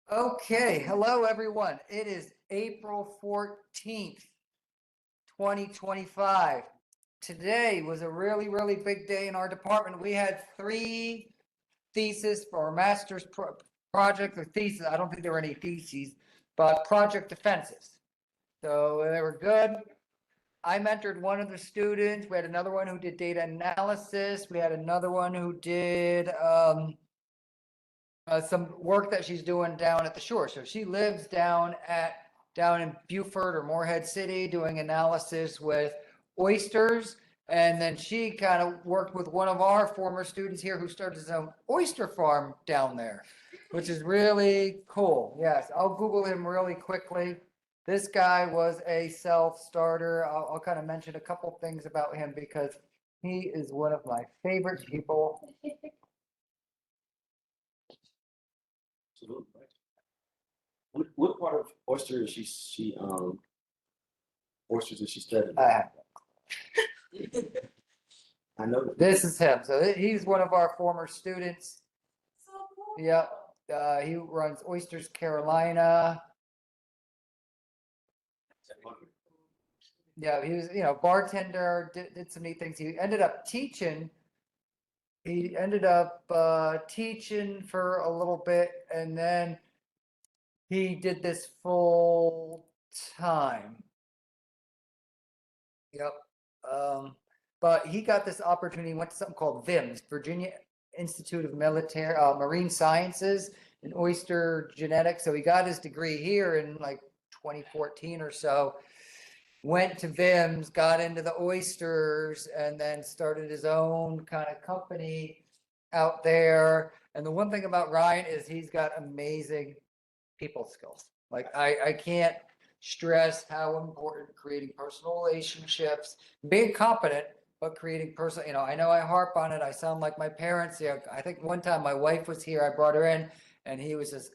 Okay, hello everyone. It is April 14th, 2025. Today was a really big day in our department. We had three thesis for our master's project or thesis. I don't think there were any theses, but project defenses. So they were good. I mentored one of the students. We had another one who did data analysis. We had another one who did some work that she's doing down at the shore. So she lives down in Beaufort or Morehead City doing analysis with oysters. And then she kind of worked with one of our former students here who started his own oyster farm down there, which is really cool. Yes, I'll Google him really quickly. This guy was a self-starter. I'll kind of mention a couple things about him because he is one of my favorite people. Absolutely. What part of oyster is oysters did she study? I know that. This is him. So he's one of our former students. Yep. He runs Oysters Carolina. Yeah, he was, bartender, did some neat things. He ended up teaching. He ended up teaching for a little bit, and then he did this full time. Yep. But he got this opportunity, went to something called VIMS, Virginia Institute of Marine Sciences and oyster genetics. So he got his degree here in like 2014 or so, went to VIMS, got into the oysters, and then started his own kind of company out there. And the one thing about Ryan is he's got amazing people skills. Like I can't stress how important creating personal relationships, being competent, but creating personal, I know I harp on it. I sound like my parents. I think one time my wife was here, I brought her in, and he was just,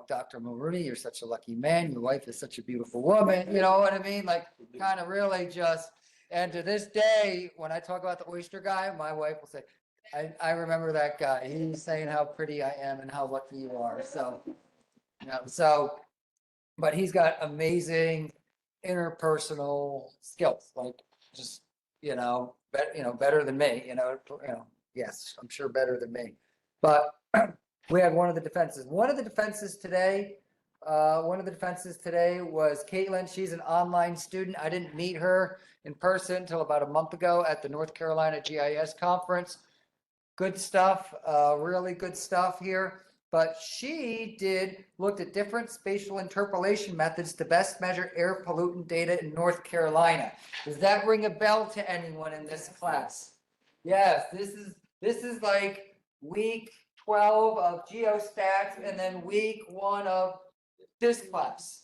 Dr. Mulrooney, you're such a lucky man. Your wife is such a beautiful woman. You know what I mean? Like kind of really just, and to this day, when I talk about the oyster guy, my wife will say, I remember that guy. He's saying how pretty I am and how lucky you are. So, but he's got amazing interpersonal skills, like just, better than me, yes, I'm sure better than me. But we had one of the defenses. One of the defenses today was Caitlin. She's an online student. I didn't meet her in person until about a month ago at the North Carolina GIS conference. Good stuff, really good stuff here. But she looked at different spatial interpolation methods to best measure air pollutant data in North Carolina. Does that ring a bell to anyone in this class? Yes, this is like week 12 of geostats and then week 1 of this class.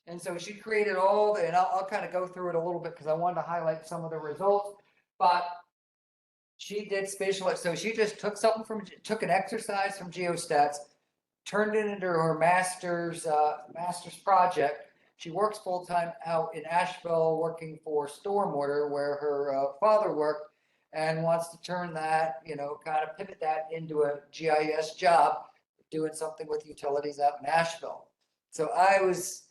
And so she created and I'll kind of go through it a little bit because I wanted to highlight some of the results. But she did spatial, so she just took an exercise from geostats, turned it into her master's project. She works full-time out in Asheville working for Stormwater, where her father worked, and wants to turn that, kind of pivot that into a GIS job, doing something with utilities out in Asheville. So it was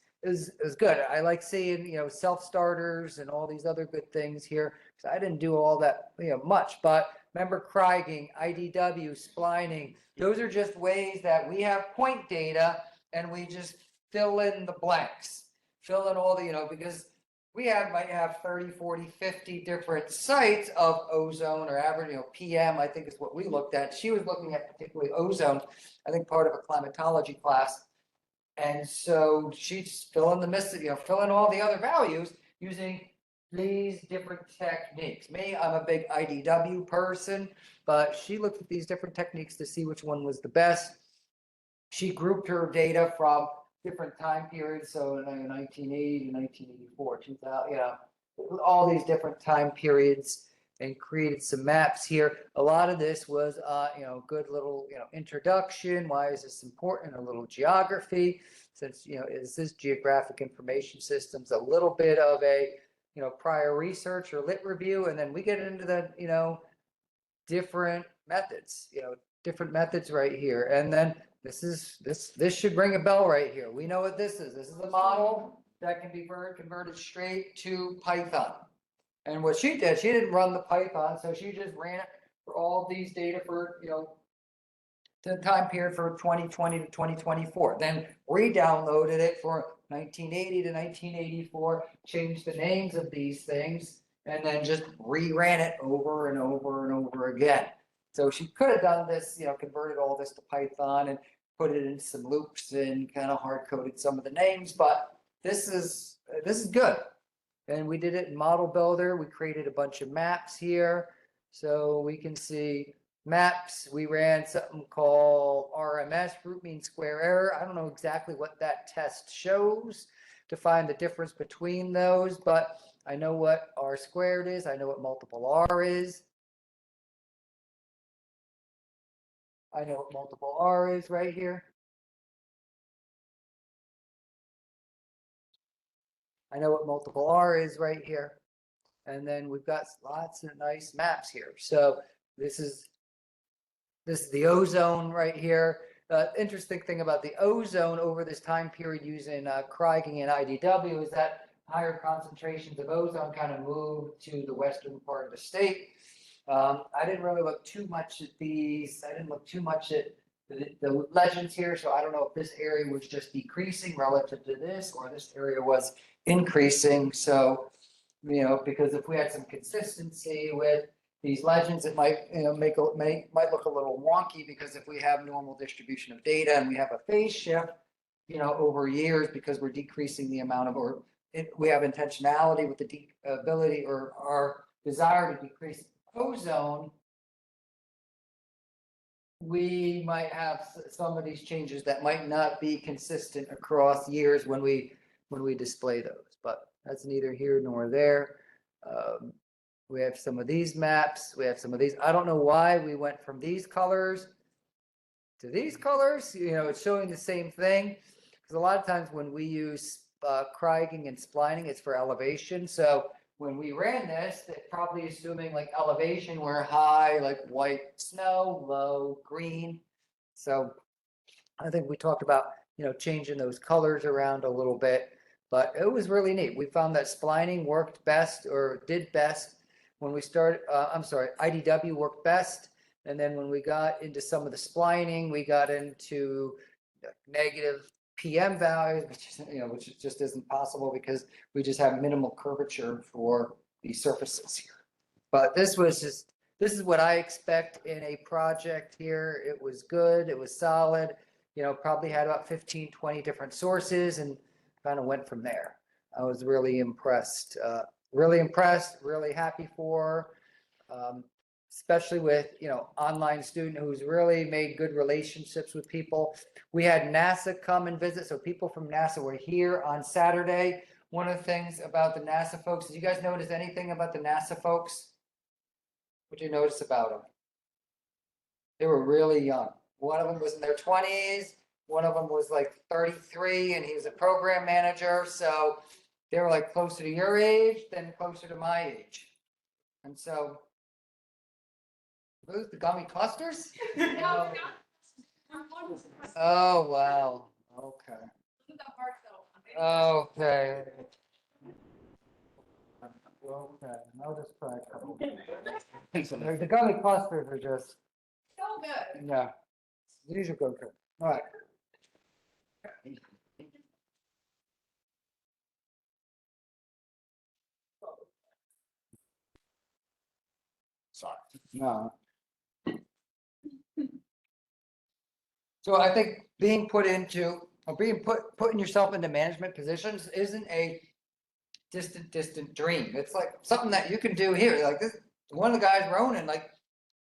good. I like seeing, self-starters and all these other good things here. So I didn't do all that, much, but remember Kriging, IDW, splining, those are just ways that we have point data and we just fill in the blanks, fill in all the, because we might have 30, 40, 50 different sites of ozone or average, PM, I think is what we looked at. She was looking at particularly ozone, I think part of a climatology class. And so she's fill in all the other values using these different techniques. Me, I'm a big IDW person, but she looked at these different techniques to see which one was the best. She grouped her data from different time periods, so 1980, 1984, 2000, all these different time periods, and created some maps here. A lot of this was, good little, introduction. Why is this important? A little geography, since, is this geographic information systems, a little bit of a, prior research or lit review, and then we get into the, different methods right here. And then this should ring a bell right here. We know what this is. This is a model that can be converted straight to Python. And what she did, she didn't run the Python, so she just ran it for all these data for, the time period for 2020 to 2024. Then re-downloaded it for 1980 to 1984, changed the names of these things, and then just reran it over and over and over again. So she could have done this, converted all this to Python and put it in some loops and kind of hard coded some of the names, but this is good. And we did it in Model Builder. We created a bunch of maps here. So we can see maps. We ran something called RMS, root mean square error. I don't know exactly what that test shows to find the difference between those, but I know what R squared is. I know what multiple R is. I know what multiple R is right here. I know what multiple R is right here. And then we've got lots of nice maps here. So this is the ozone right here. Interesting thing about the ozone over this time period using Kriging and IDW is that higher concentrations of ozone kind of moved to the western part of the state. I didn't really look too much at these. I didn't look too much at the legends here. So I don't know if this area was just decreasing relative to this or this area was increasing. So, because if we had some consistency with these legends, it might, might look a little wonky, because if we have normal distribution of data and we have a phase shift, over years, because we're decreasing the amount of, we have intentionality with the ability or our desire to decrease ozone, we might have some of these changes that might not be consistent across years when we display those, but that's neither here nor there. We have some of these maps. We have some of these. I don't know why we went from these colors to these colors. It's showing the same thing, because a lot of times when we use Kriging and splining, it's for elevation. So when we ran this, it's probably assuming like elevation were high, like white snow, low green. So I think we talked about, changing those colors around a little bit, but it was really neat. We found that splining worked best, or did best, when we started, IDW worked best. And then when we got into some of the splining, we got into negative PM values, which just isn't possible, because we just have minimal curvature for these surfaces here. But this is what I expect in a project here. It was good. It was solid. Probably had about 15, 20 different sources, and kind of went from there. I was really impressed, really happy for her. Especially with, online student who's really made good relationships with people. We had NASA come and visit. So people from NASA were here on Saturday. One of the things about the NASA folks, did you guys notice anything about the NASA folks? What did you notice about them? They were really young. One of them was in their 20s. One of them was like 33, and he was a program manager. So they were like closer to your age than closer to my age. And so, those the gummy clusters? No, Oh, wow. Okay. Okay. Okay. I'll just try a couple. The gummy clusters are just, So good. yeah. These are good. All right. Sorry. No. So I think being putting yourself into management positions isn't a distant dream. It's like something that you can do here. Like this, one of the guys, Ronan, like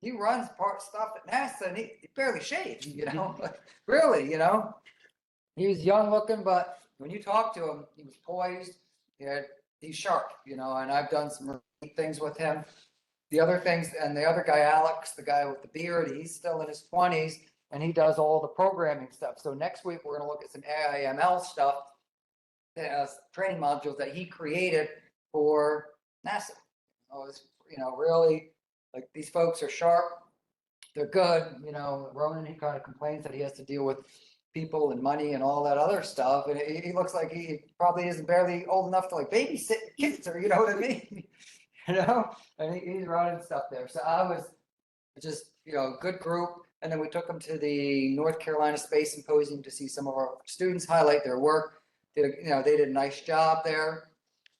he runs stuff at NASA, and he barely shaves, like, really, he was young looking, but when you talk to him, he was poised. He's sharp, and I've done some really things with him. The other things, and the other guy, Alex, the guy with the beard, he's still in his 20s, and he does all the programming stuff. So next week we're going to look at some AIML stuff, training modules that he created for NASA. It's, really, like, these folks are sharp. they're good, you know, Ronan, he kind of complains that he has to deal with people and money and all that other stuff, and he looks like he probably isn't barely old enough to like babysit kids, or you know what I mean? You know, and he's running stuff there, so I was just, you know, good group. And then we took them to the North Carolina Space Symposium to see some of our students highlight their work. They did a nice job there.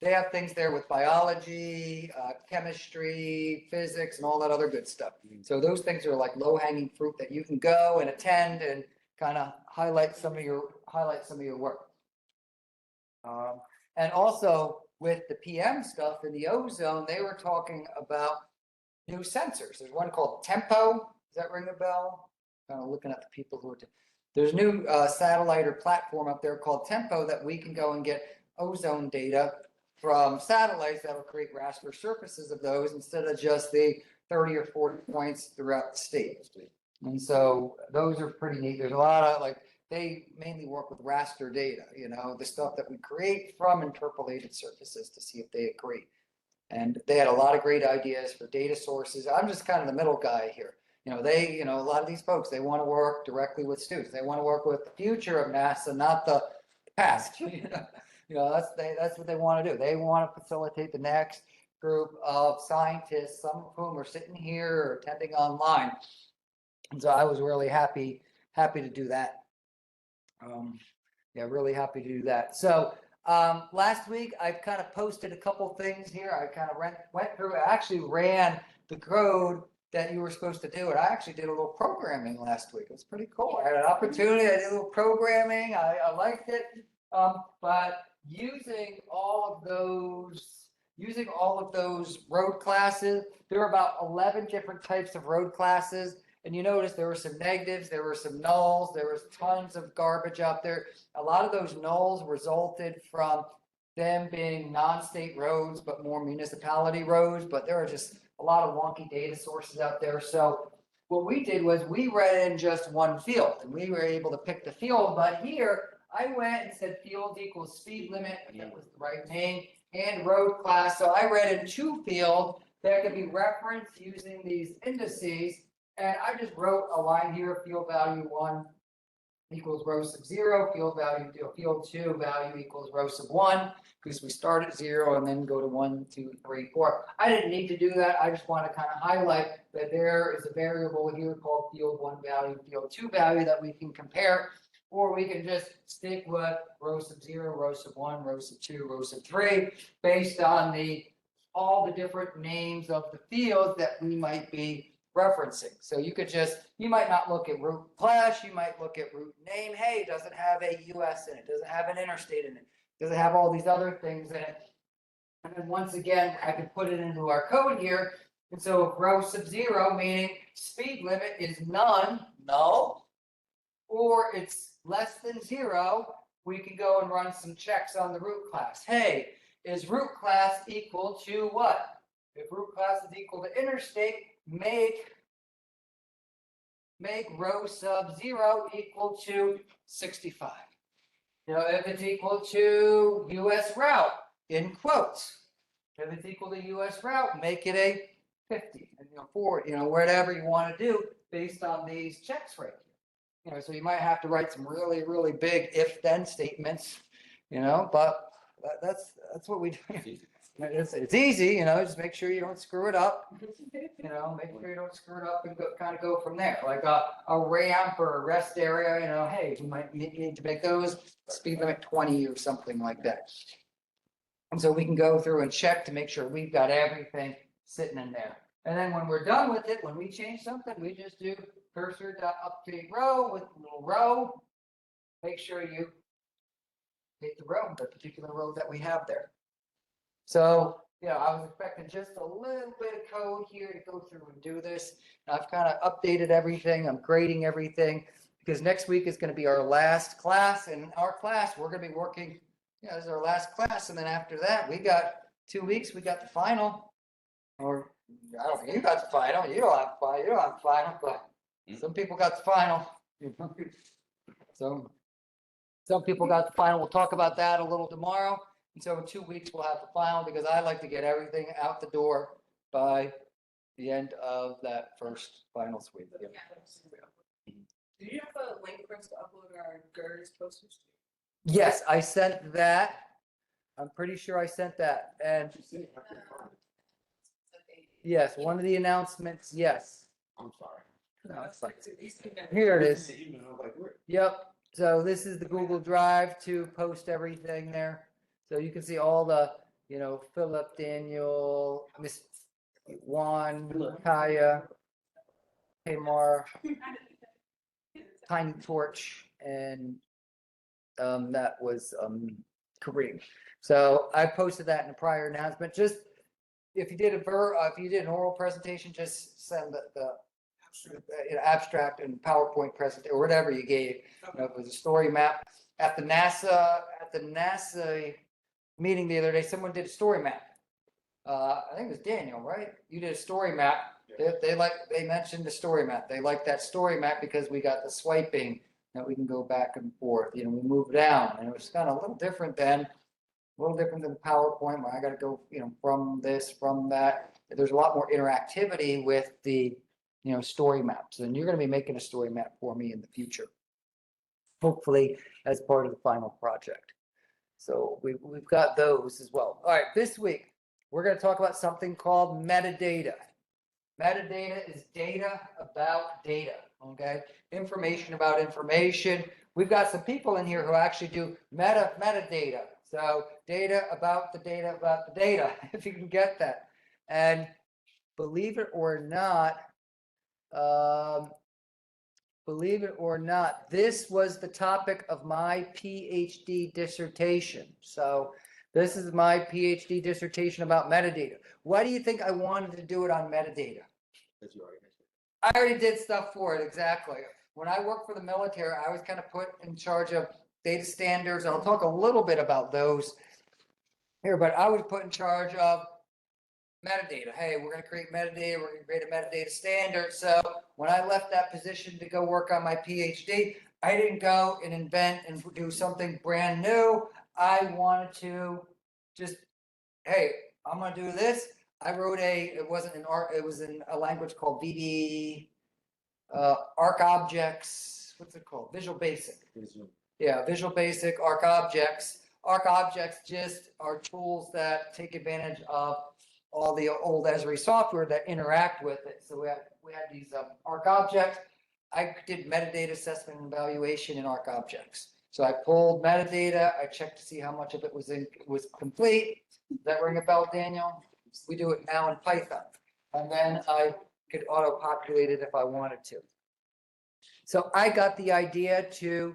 They have things there with biology, chemistry, physics, and all that other good stuff. So those things are like low hanging fruit that you can go and attend and kind of highlight some of your work. And also with the PM stuff in the ozone, they were talking about new sensors. There's one called Tempo. Does that ring a bell? Kind of looking at the people who are. There's a new satellite or platform up there called Tempo that we can go and get ozone data from satellites that will create raster surfaces of those instead of just the 30 or 40 points throughout the state. And so those are pretty neat. There's a lot of like, they mainly work with raster data, you know, the stuff that we create from interpolated surfaces to see if they agree. And they had a lot of great ideas for data sources. I'm just kind of the middle guy here. You know, a lot of these folks, they want to work directly with students. They want to work with the future of NASA, not the past. That's what they want to do. They want to facilitate the next group of scientists, some of whom are sitting here or attending online. And so I was really happy to do that. Really happy to do that. So last week I kind of posted a couple things here. I kind of went through, I actually ran the code that you were supposed to do. And I actually did a little programming last week. It was pretty cool. I had an opportunity. I did a little programming. I liked it. But using all of those road classes, there are about 11 different types of road classes. And you notice there were some negatives, there were some nulls, there was tons of garbage out there. A lot of those nulls resulted from them being non-state roads, but more municipality roads. But there are just a lot of wonky data sources out there. So what we did was we read in just one field, and we were able to pick the field. But here I went and said field equals speed limit, if that was the right name, and road class. So I read in two fields that could be referenced using these indices. And I just wrote a line here, field value 1 equals row sub 0, field 2 value equals row sub 1, because we start at 0 and then go to 1, 2, 3, 4. I didn't need to do that. I just want to kind of highlight that there is a variable here called field 1 value, field 2 value that we can compare, or we can just stick with row sub 0, row sub 1, row sub 2, row sub 3, based on all the different names of the fields that we might be referencing. So you might not look at route class, you might look at route name. Hey, does it have a US in it? Does it have an interstate in it? Does it have all these other things in it? And then once again, I can put it into our code here. And so if row sub 0, meaning speed limit is none, null, or it's less than 0, we can go and run some checks on the route class. Hey, is route class equal to what? If route class is equal to interstate, make row sub 0 equal to 65. If it's equal to US route, in quotes. If it's equal to US route, make it a 50, and 40, whatever you want to do based on these checks right here. So you might have to write some really, really big if-then statements, but that's what we do. It's easy, just make sure you don't screw it up. Make sure you don't screw it up and kind of go from there. Like a ramp or a rest area, hey, you might need to make those speed limit 20 or something like that. And so we can go through and check to make sure we've got everything sitting in there. And then when we're done with it, when we change something, we just do cursor.update row with a little row. Make sure you hit the row, the particular row that we have there. So, I was expecting just a little bit of code here to go through and do this. And I've kind of updated everything. I'm grading everything because next week is going to be our last class. And in our class, we're going to be working, this is our last class. And then after that, we got 2 weeks, we got the final. Or I don't think you got the final. You don't have the final, but some people got the final. So some people got the final. We'll talk about that a little tomorrow. And so in 2 weeks, we'll have the final because I like to get everything out the door by the end of that first final sweep. Yeah. Do you have a link for us to upload our GERS posters? Yes, I sent that. I'm pretty sure I sent that. And yes, one of the announcements, yes. I'm sorry. No, it's fine. Here it is. Email, like, where? Yep. So this is the Google Drive to post everything there. So you can see all the, Philip, Daniel, Miss Juan, Kaya, Tamar, Tiny Torch, and that was Kareem. So I posted that in a prior announcement. Just if you did if you did an oral presentation, just send the abstract and PowerPoint present or whatever you gave. If it was a story map at the NASA meeting the other day, someone did a story map. I think it was Daniel, right? You did a story map. They mentioned the story map. They like that story map because we got the swiping that we can go back and forth. We move down, and it was kind of a little different than PowerPoint where I got to go, from this, from that. There's a lot more interactivity with the, story maps, and you're going to be making a story map for me in the future, hopefully as part of the final project. So we've got those as well. All right, this week we're going to talk about something called metadata. Metadata is data about data, okay? Information about information. We've got some people in here who actually do metadata. So data about the data about the data, if you can get that. And believe it or not, this was the topic of my PhD dissertation. So this is my PhD dissertation about metadata. Why do you think I wanted to do it on metadata? Because you already mentioned I already did stuff for it, exactly. When I worked for the military, I was kind of put in charge of data standards. I'll talk a little bit about those here, but I was put in charge of metadata. Hey, we're going to create metadata. We're going to create a metadata standard. So when I left that position to go work on my PhD, I didn't go and invent and do something brand new. I wanted to just, hey, I'm going to do this. I wrote it wasn't in art, it was in a language called VB, Arc Objects. What's it called? Visual Basic. it. Yeah, Visual Basic, Arc Objects. Arc Objects just are tools that take advantage of all the old Esri software that interact with it. So we had these Arc Objects. I did metadata assessment and evaluation in Arc Objects. So I pulled metadata. I checked to see how much of it was complete. Does that ring a bell, Daniel? We do it now in Python. And then I could auto-populate it if I wanted to. So I got the idea to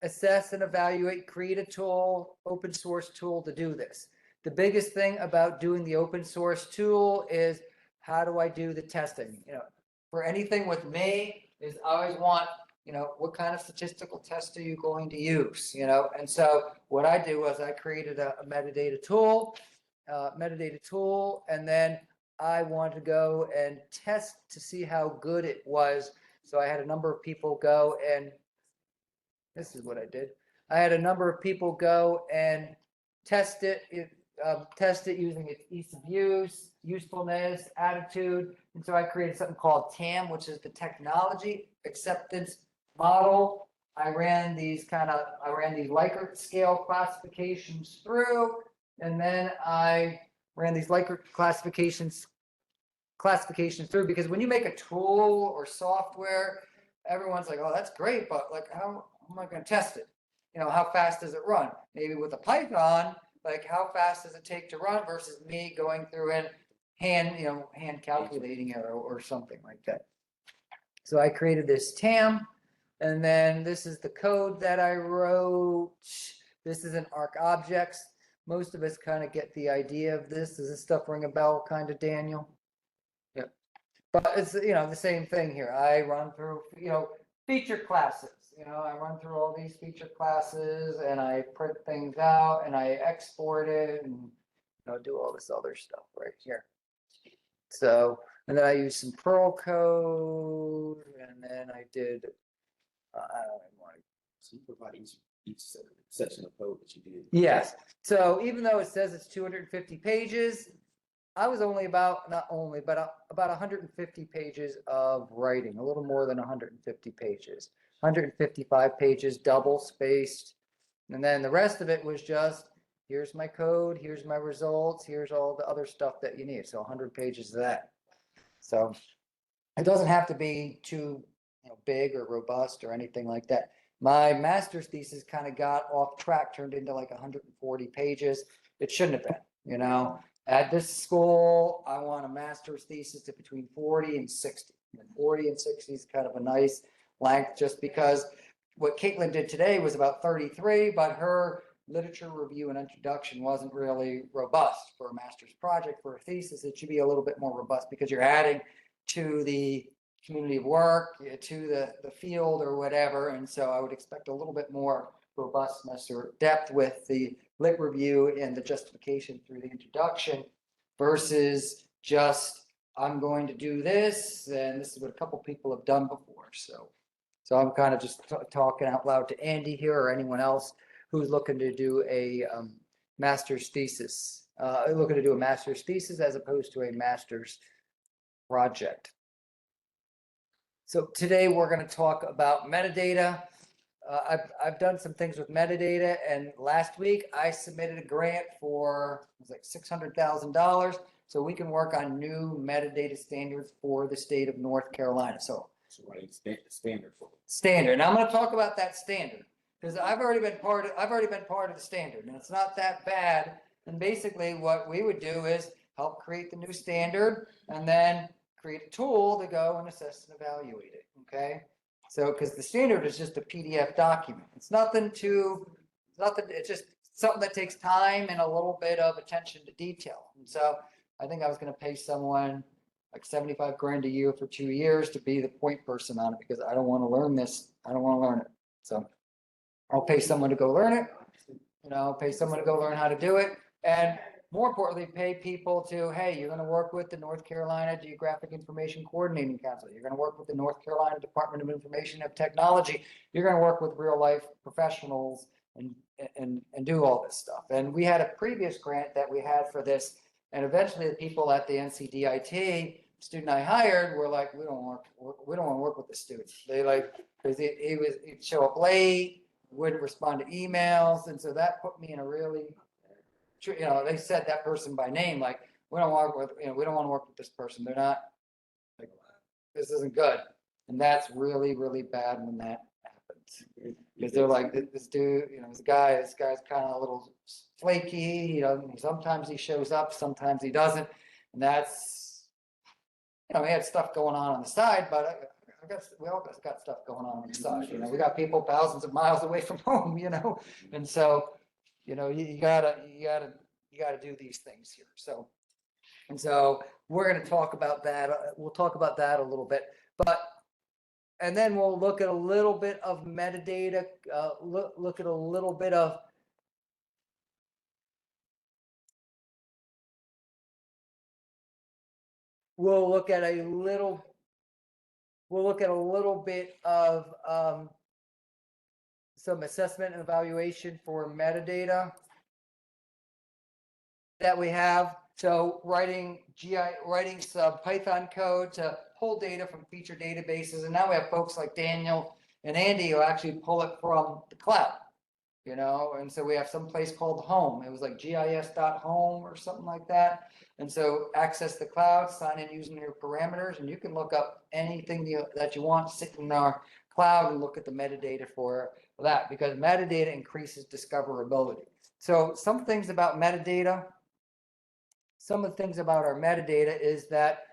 assess and evaluate, create a tool, open source tool to do this. The biggest thing about doing the open source tool is how do I do the testing? For anything with me is I always want, what kind of statistical test are you going to use? And so what I do was I created a metadata tool, and then I wanted to go and test to see how good it was. So I had a number of people go and this is what I did. I had a number of people go and test it using its ease of use, usefulness, attitude. And so I created something called TAM, which is the technology acceptance model. I ran these Likert scale classifications through, and then I ran these Likert classifications through, because when you make a tool or software, everyone's like, oh, that's great, but like, how am I going to test it? How fast does it run? Maybe with a Python, like how fast does it take to run versus me going through and hand calculating it or something like that. So I created this TAM, and then this is the code that I wrote. This is an Arc Objects. Most of us kind of get the idea of this. Does this stuff ring a bell, kind of, Daniel? Yeah. But it's, the same thing here. I run through, feature classes. I run through all these feature classes and I print things out and I export it and do all this other stuff right here. So, and then I use some Perl code, and then I did, I don't even want to. So you provide each section of code that you did. Yes. So even though it says it's 250 pages, I was only about, not only, but about 150 pages of writing, a little more than 150 pages, 155 pages, double spaced. And then the rest of it was just, here's my code, here's my results, here's all the other stuff that you need. So 100 pages of that. So it doesn't have to be too, big or robust or anything like that. My master's thesis kind of got off track, turned into like 140 pages. It shouldn't have been. At this school, I want a master's thesis to between 40 and 60. And 40 and 60 is kind of a nice length, just because what Caitlin did today was about 33, but her literature review and introduction wasn't really robust for a master's project. For a thesis, it should be a little bit more robust because you're adding to the community of work, to the field or whatever. And so I would expect a little bit more robustness or depth with the lit review and the justification through the introduction versus just, I'm going to do this, and this is what a couple people have done before. So I'm kind of just talking out loud to Andy here or anyone else who's looking to do a master's thesis, as opposed to a master's project. So today we're going to talk about metadata. I've done some things with metadata, and last week I submitted a grant for, it was like $600,000, so we can work on new metadata standards for the state of North Carolina. So writing standard for it. standard, and I'm going to talk about that standard because I've already been part of the standard, and it's not that bad. And basically, what we would do is help create the new standard, and then create a tool to go and assess and evaluate it. Okay. So, because the standard is just a PDF document. It's just something that takes time and a little bit of attention to detail. And so I think I was going to pay someone like 75 grand a year for 2 years to be the point person on it because I don't want to learn this. I don't want to learn it. So I'll pay someone to go learn it, pay someone to go learn how to do it. And more importantly, pay people to, hey, you're going to work with the North Carolina Geographic Information Coordinating Council. You're going to work with the North Carolina Department of Information and Technology. You're going to work with real life professionals and do all this stuff. And we had a previous grant that we had for this. And eventually the people at the NCDIT student I hired were like, we don't want to work with the student. They because he'd show up late, wouldn't respond to emails. And so that put me in a really, they said that person by name, like, we don't want to work with this person. They're not, like, this isn't good. And that's really, really bad when that happens. Because they're like, this dude, this guy's kind of a little flaky. Sometimes he shows up, sometimes he doesn't. And that's, we had stuff going on the side, but I guess we all got stuff going on the side. We got people thousands of miles away from home, and so, you gotta do these things here. So we're going to talk about that. We'll talk about that a little bit, and then we'll look at a little bit of metadata, look at a little bit of we'll look at a little bit of some assessment and evaluation for metadata that we have. So writing some Python code to pull data from feature databases. And now we have folks like Daniel and Andy who actually pull it from the cloud, and so we have some place called home. It was like gis.home or something like that. And so access the cloud, sign in using your parameters, and you can look up anything that you want, sit in our cloud and look at the metadata for that, because metadata increases discoverability. So some things about metadata, some of the things about our metadata is that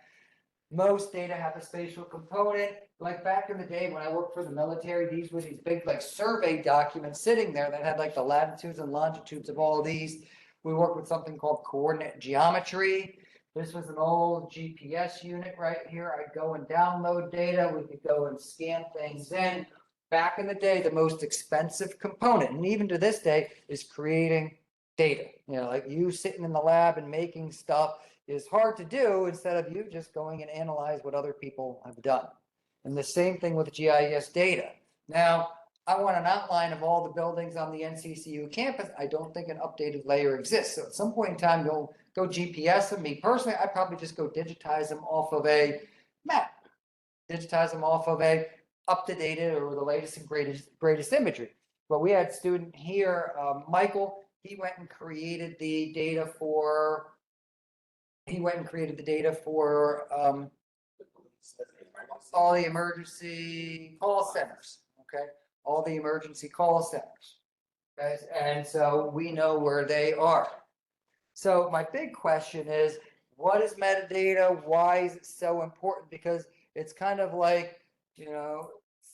most data have a spatial component. Like back in the day when I worked for the military, these were these big survey documents sitting there that had the latitudes and longitudes of all of these. We worked with something called coordinate geometry. This was an old GPS unit right here. I'd go and download data. We could go and scan things in. Back in the day, the most expensive component, and even to this day, is creating data. Like you sitting in the lab and making stuff is hard to do instead of you just going and analyze what other people have done. And the same thing with GIS data. Now, I want an outline of all the buildings on the NCCU campus. I don't think an updated layer exists. So at some point in time, you'll go GPS them. Me personally, I'd probably just go digitize them off of a map, digitize them off of a up-to-date or the latest and greatest imagery. But we had a student here, Michael, he went and created the data for all the emergency call centers, okay? All the emergency call centers. Guys, and so we know where they are. So my big question is, what is metadata? Why is it so important? Because it's kind of like, it's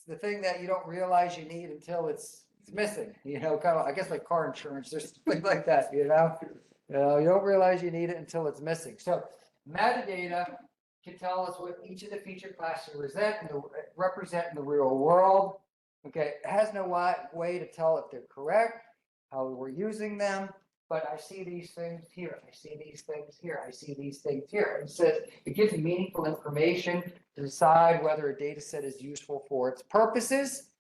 the thing that you don't realize you need until it's missing, kind of, I guess like car insurance or something like that, you don't realize you need it until it's missing. So metadata can tell us what each of the feature classes represent in the real world. Okay, it has no way to tell if they're correct, how we're using them, but I see these things here, I see these things here, I see these things here. It says it gives you meaningful information to decide whether a data set is useful for its purposes.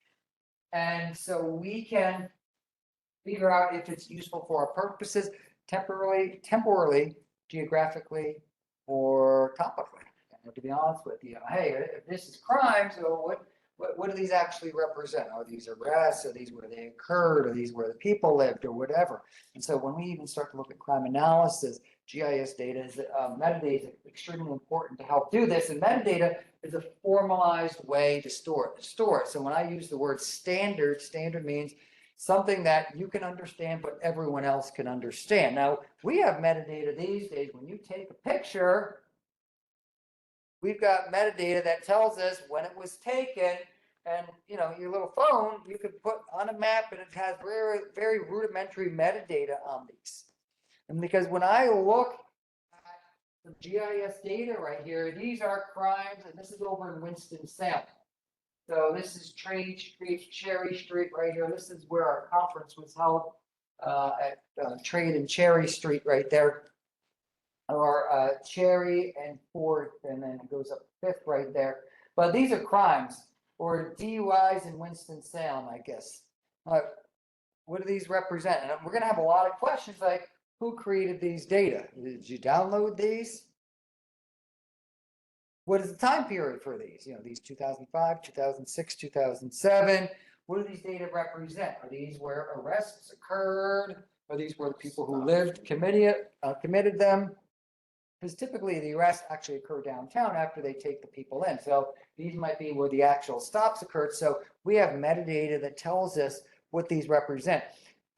And so we can figure out if it's useful for our purposes temporally, geographically, or topically. And to be honest with you, hey, if this is crime, so what do these actually represent? Are these arrests? Are these where they occurred? Are these where the people lived, or whatever? And so when we even start to look at crime analysis, GIS data is metadata is extremely important to help do this. And metadata is a formalized way to store it. So when I use the word standard means something that you can understand, but everyone else can understand. Now, we have metadata these days. When you take a picture, we've got metadata that tells us when it was taken, and your little phone, you could put on a map, and it has very, very rudimentary metadata on these. And because when I look at the GIS data right here, these are crimes, and this is over in Winston-Salem. So this is Cherry Street right here. This is where our conference was held at Trade and Cherry Street right there, or Cherry and 4th, and then it goes up 5th right there. But these are crimes or DUIs in Winston-Salem, I guess. What do these represent? And we're going to have a lot of questions like, who created these data? Did you download these? What is the time period for these? These 2005, 2006, 2007. What do these data represent? Are these where arrests occurred? Are these where the people who lived committed them? Because typically the arrests actually occur downtown after they take the people in. So these might be where the actual stops occurred. So we have metadata that tells us what these represent.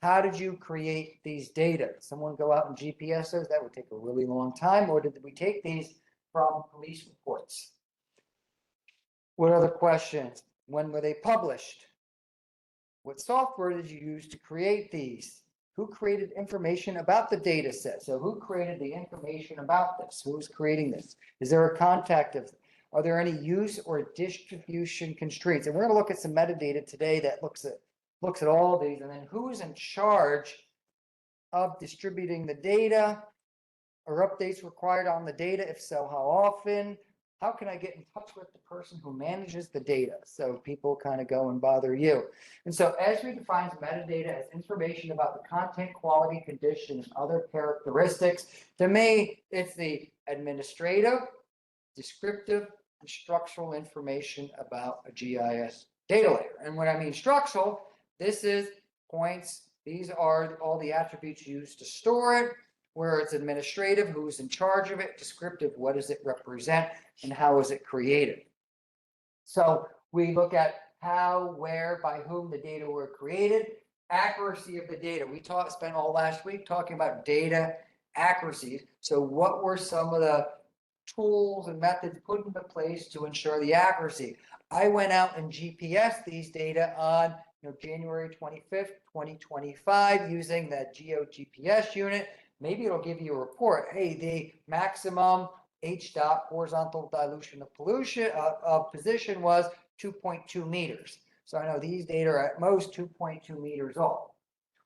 How did you create these data? Someone go out and GPS those? That would take a really long time. Or did we take these from police reports? What other questions? When were they published? What software did you use to create these? Who created information about the data set? So who created the information about this? Who's creating this? Is there a contact of, are there any use or distribution constraints? And we're going to look at some metadata today that looks at all these, and then who's in charge of distributing the data? Are updates required on the data? If so, how often? How can I get in touch with the person who manages the data so people kind of go and bother you? And so Esri defines metadata as information about the content, quality, condition, and other characteristics. To me, it's the administrative, descriptive, and structural information about a GIS data layer. And when I mean structural, this is points. These are all the attributes used to store it. Where it's administrative, who's in charge of it, descriptive, what does it represent, and how is it created? So we look at how, where, by whom the data were created, accuracy of the data. We spent all last week talking about data accuracy. So what were some of the tools and methods put into place to ensure the accuracy? I went out and GPS these data on January 25th, 2025, using that GeoGPS unit. Maybe it'll give you a report. Hey, the maximum HDOT, horizontal dilution of pollution of position, was 2.2 meters. So I know these data are at most 2.2 meters old.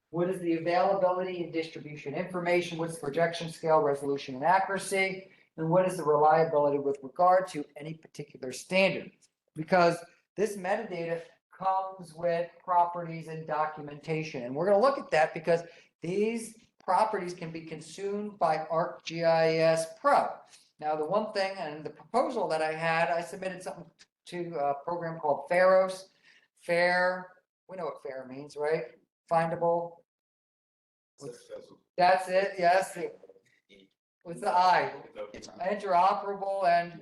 What is the availability and distribution information? What's the projection scale, resolution, and accuracy? And what is the reliability with regard to any particular standard? Because this metadata comes with properties and documentation. And we're going to look at that because these properties can be consumed by ArcGIS Pro. Now, the one thing and the proposal that I had, I submitted something to a program called Pharos. Fair, we know what fair means, right? Findable. That's it, yes. With the I, interoperable and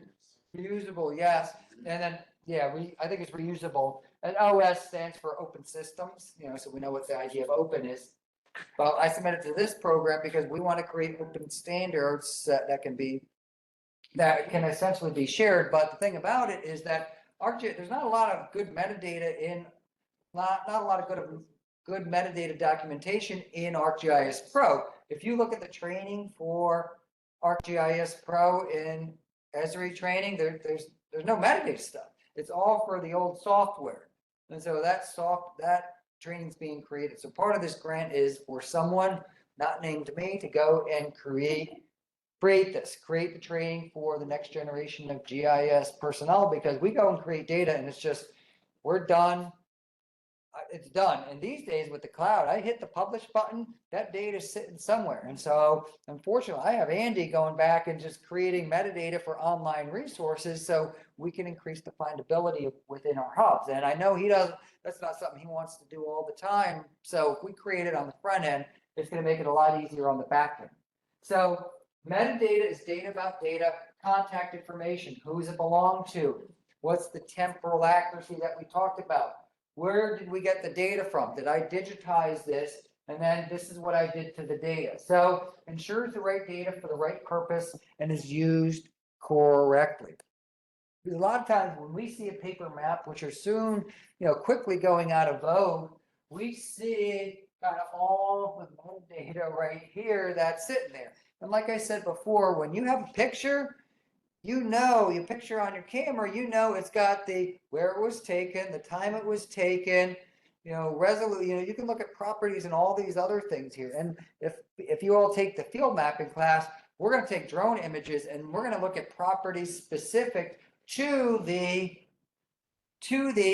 reusable, yes. And then, yeah, I think it's reusable. And OS stands for open systems, so we know what the idea of open is. Well, I submitted to this program because we want to create open standards that can essentially be shared. But the thing about it is that there's not a lot of good metadata not a lot of good metadata documentation in ArcGIS Pro. If you look at the training for ArcGIS Pro in Esri training, there's no metadata stuff. It's all for the old software. And so that training's being created. So part of this grant is for someone not named me to go and create the training for the next generation of GIS personnel, because we go and create data and it's just, we're done. It's done. And these days with the cloud, I hit the publish button, that data is sitting somewhere. And so unfortunately, I have Andy going back and just creating metadata for online resources so we can increase the findability within our hubs. And I know that's not something he wants to do all the time. So if we create it on the front end, it's going to make it a lot easier on the back end. So metadata is data about data, contact information, who does it belong to? What's the temporal accuracy that we talked about? Where did we get the data from? Did I digitize this? And then this is what I did to the data. So ensures the right data for the right purpose and is used correctly. Because a lot of times when we see a paper map, which are soon, quickly going out of vogue, we see kind of all the metadata right here that's sitting there. And like I said before, when you have a picture, your picture on your camera, it's got where it was taken, the time it was taken, you can look at properties and all these other things here. And if you all take the field mapping class, we're going to take drone images and we're going to look at properties specific to the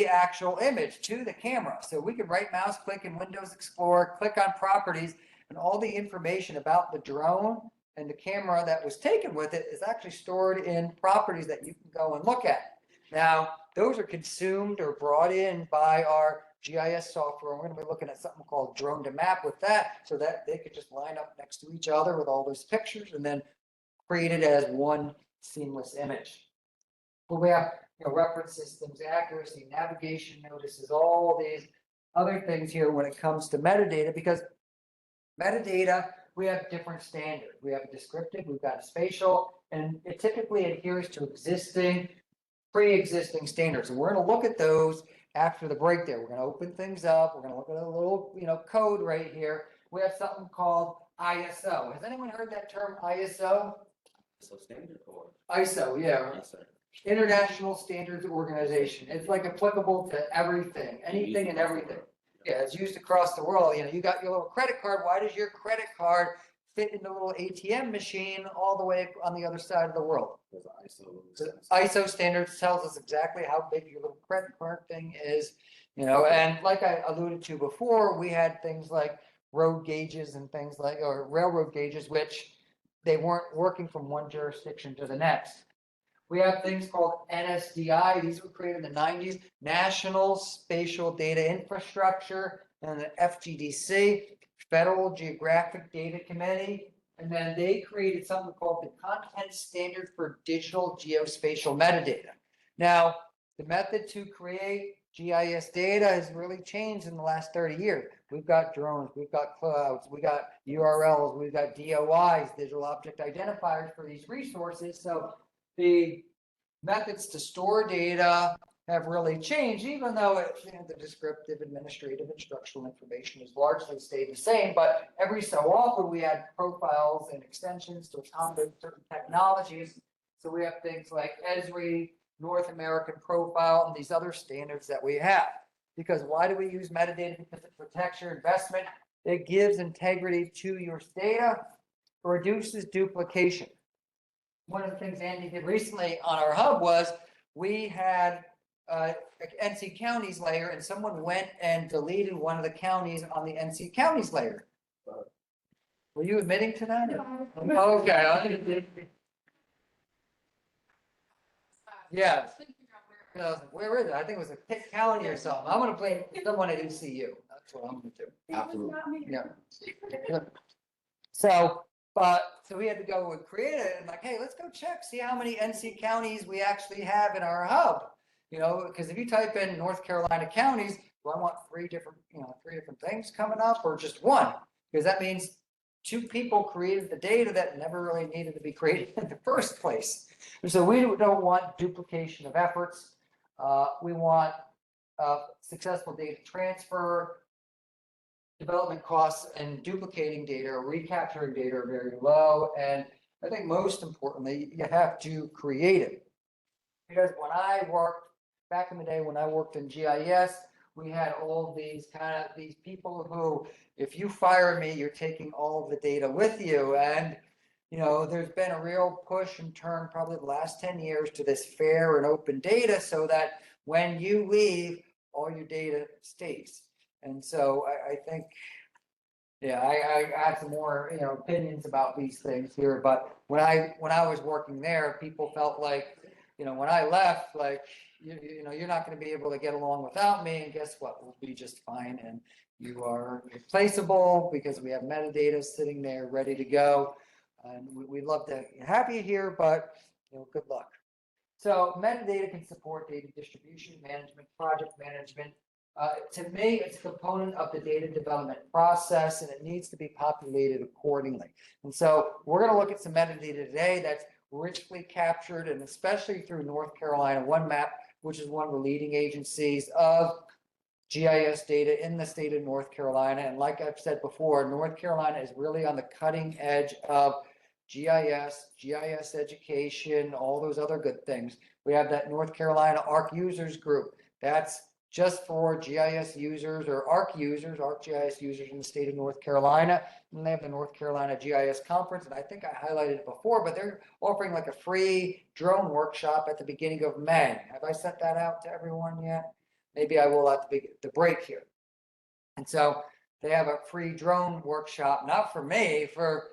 actual image, to the camera. So we can right mouse click in Windows Explorer, click on properties, and all the information about the drone and the camera that was taken with it is actually stored in properties that you can go and look at. Now, those are consumed or brought in by our GIS software. We're going to be looking at something called Drone to Map with that, so that they could just line up next to each other with all those pictures and then create it as one seamless image. But we have reference systems, accuracy, navigation notices, all these other things here when it comes to metadata, because metadata, we have different standards. We have a descriptive, we've got a spatial, and it typically adheres to pre-existing standards. And we're going to look at those after the break there. We're going to open things up. We're going to look at a little, code right here. We have something called ISO. Has anyone heard that term, ISO? So standard or? ISO, yeah. Yes, sir. International Standards Organization. It's like applicable to everything, anything and everything. Yeah, it's used across the world. You got your little credit card. Why does your credit card fit in the little ATM machine all the way on the other side of the world? The ISO standards tells us exactly how big your little credit card thing is, and like I alluded to before, we had things like road gauges and things like, or railroad gauges, which they weren't working from one jurisdiction to the next. We have things called NSDI. These were created in the 90s, National Spatial Data Infrastructure, and the FGDC, Federal Geographic Data Committee. And then they created something called the Content Standard for Digital Geospatial Metadata. Now, the method to create GIS data has really changed in the last 30 years. We've got drones, we've got clouds, we got URLs, we've got DOIs, digital object identifiers for these resources. So the methods to store data have really changed, even though the descriptive, administrative, instructional information has largely stayed the same. But every so often we add profiles and extensions to accommodate certain technologies. So we have things like Esri, North American Profile, and these other standards that we have. Because why do we use metadata? Because it protects your investment. It gives integrity to your data, reduces duplication. One of the things Andy did recently on our hub was we had NC counties layer, and someone went and deleted one of the counties on the NC counties layer. Were you admitting to that? Okay. Yeah. Where is it? I think it was a Pitt County or something. I'm gonna blame someone at ECU. That's what I'm gonna do. Absolutely. Yeah. So, so we had to go and create it and like, hey, let's go check, see how many NC counties we actually have in our hub. You know, because if you type in North Carolina counties, do I want three different things coming up or just one? Because that means two people created the data that never really needed to be created in the first place. And so we don't want duplication of efforts. We want successful data transfer. Development costs and duplicating data or recapturing data are very low. And I think most importantly, you have to create it. Because when I worked back in the day, when I worked in GIS, we had all these these people who, if you fire me, you're taking all of the data with you. And, you know, there's been a real push and turn probably the last 10 years to this fair and open data so that when you leave, all your data stays. And so I think, yeah, I had some more, opinions about these things here, but when I was working there, people felt like, when I left, like, you're not going to be able to get along without me, and guess what? We'll be just fine, and you are replaceable because we have metadata sitting there ready to go, and we'd love to have you here, but, good luck. So metadata can support data distribution, management, project management. To me, it's a component of the data development process, and it needs to be populated accordingly. And so we're going to look at some metadata today that's richly captured, and especially through North Carolina OneMap, which is one of the leading agencies of GIS data in the state of North Carolina. And like I've said before, North Carolina is really on the cutting edge of GIS education, all those other good things. We have that North Carolina ARC users group. That's just for GIS users or ArcGIS users in the state of North Carolina. And they have the North Carolina GIS conference. And I think I highlighted it before, but they're offering like a free drone workshop at the beginning of May. Have I sent that out to everyone yet? Maybe I will at the break here. And so they have a free drone workshop, not for me, for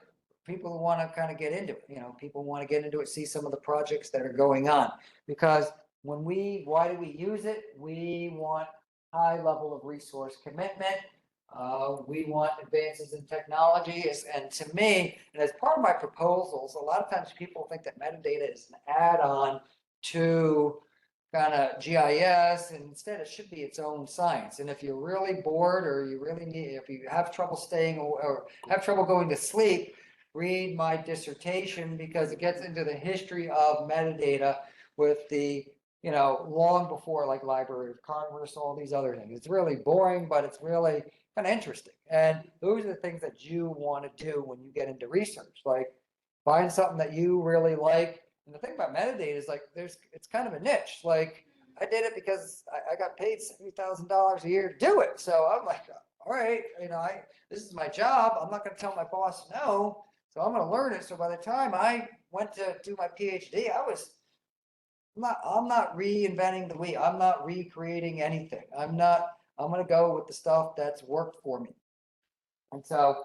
people who want to kind of get into it. People want to get into it, see some of the projects that are going on. Because why do we use it? We want high level of resource commitment. We want advances in technology. And to me, and as part of my proposals, a lot of times people think that metadata is an add-on to kind of GIS, and instead it should be its own science. And if you're really bored or if you have trouble staying or have trouble going to sleep, read my dissertation because it gets into the history of metadata with the, long before like Library of Congress, all these other things. It's really boring, but it's really kind of interesting. And those are the things that you want to do when you get into research, like find something that you really like. And the thing about metadata is like, it's kind of a niche. Like I did it because I got paid $70,000 a year to do it. So I'm like, all right, this is my job. I'm not going to tell my boss no. So I'm going to learn it. So by the time I went to do my PhD, I'm not reinventing the wheel. I'm not recreating anything. I'm going to go with the stuff that's worked for me. And so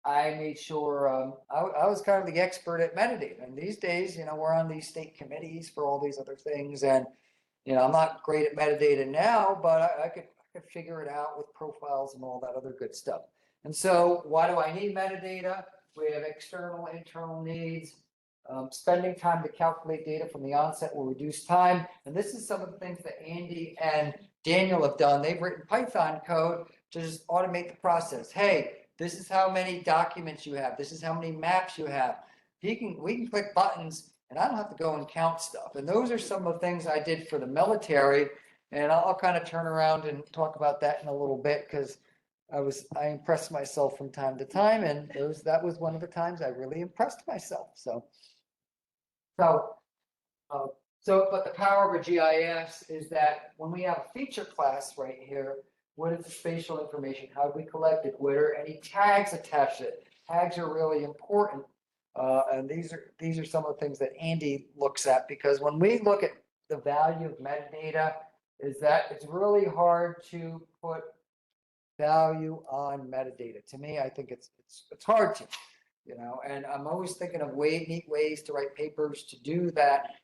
I made sure I was kind of the expert at metadata. And these days, we're on these state committees for all these other things. And, I'm not great at metadata now, but I could figure it out with profiles and all that other good stuff. And so why do I need metadata? We have external, internal needs. Spending time to calculate data from the onset will reduce time. And this is some of the things that Andy and Daniel have done. They've written Python code to just automate the process. Hey, this is how many documents you have. This is how many maps you have. We can click buttons and I don't have to go and count stuff. And those are some of the things I did for the military. And I'll kind of turn around and talk about that in a little bit because I impressed myself from time to time. And that was one of the times I really impressed myself. But the power of a GIS is that when we have a feature class right here, what is the spatial information? How do we collect it? What are any tags attached to it? Tags are really important. And these are some of the things that Andy looks at, because when we look at the value of metadata, is that it's really hard to put value on metadata. To me, I think it's hard to, and I'm always thinking of neat ways to write papers to do that,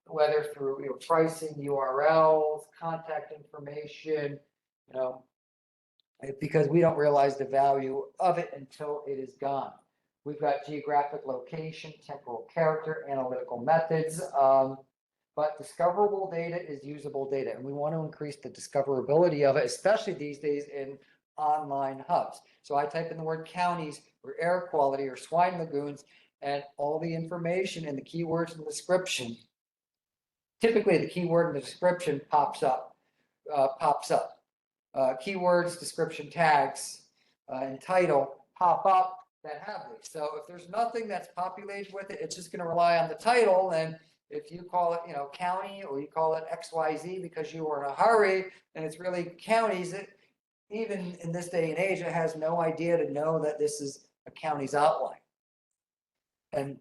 whether through pricing, URLs, contact information, because we don't realize the value of it until it is gone. We've got geographic location, temporal character, analytical methods, but discoverable data is usable data, and we want to increase the discoverability of it, especially these days in online hubs. So I type in the word counties or air quality or swine lagoons, and all the information and the keywords and the description. Typically, the keyword in the description pops up. Keywords, description tags, and title pop up that have these. So if there's nothing that's populated with it, it's just going to rely on the title. And if you call it, county, or you call it XYZ because you were in a hurry, and it's really counties, even in this day and age, it has no idea to know that this is a county's outline. And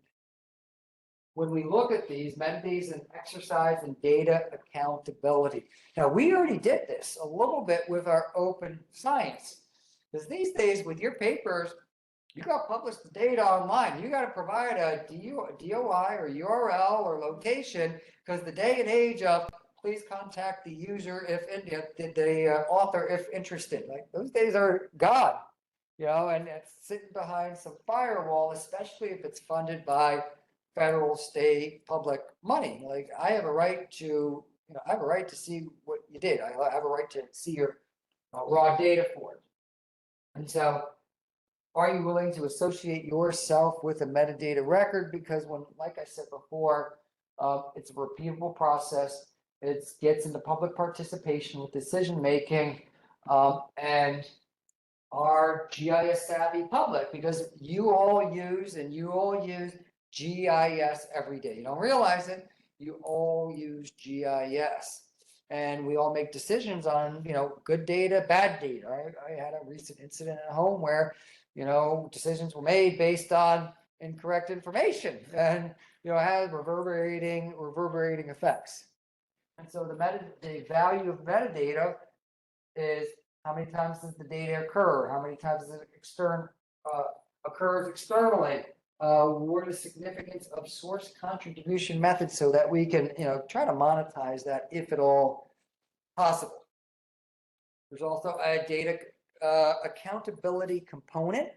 when we look at these, metadata and exercise and data accountability. Now, we already did this a little bit with our open science, because these days with your papers, you got to publish the data online. You got to provide a DOI or URL or location, because the day and age of please contact the user the author if interested. Like, those days are gone, and it's sitting behind some firewall, especially if it's funded by federal, state, public money. Like, I have a right to, see what you did. I have a right to see your raw data for it. And so, are you willing to associate yourself with a metadata record? Because like I said before, it's a repeatable process. It gets into public participation with decision making, and our GIS savvy public, because you all use GIS every day. You don't realize it. You all use GIS, and we all make decisions on, good data, bad data. I had a recent incident at home where, decisions were made based on incorrect information, and, it had reverberating effects. And so the value of metadata is how many times does the data occur? How many times does it occurs externally? What is the significance of source contribution methods, so that we can, try to monetize that if at all possible. There's also a data accountability component.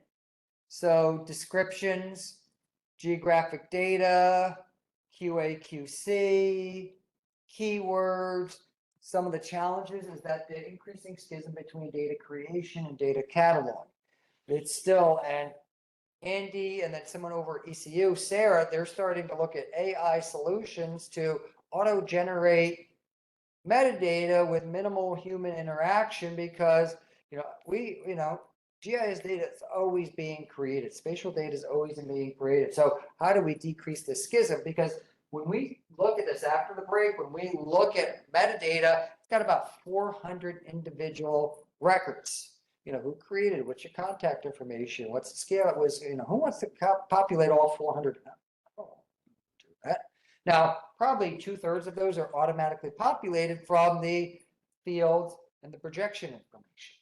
So descriptions, geographic data, QA/QC, keywords. Some of the challenges is that the increasing schism between data creation and data catalog. It's still, and Andy and then someone over at ECU, Sarah, they're starting to look at AI solutions to auto-generate metadata with minimal human interaction, because GIS data is always being created. Spatial data is always being created. So how do we decrease the schism? Because when we look at this after the break, when we look at metadata, it's got about 400 individual records. Who created, what's your contact information, what's the scale it was, who wants to populate all 400? Do that. Now, probably 2/3 of those are automatically populated from the fields and the projection information.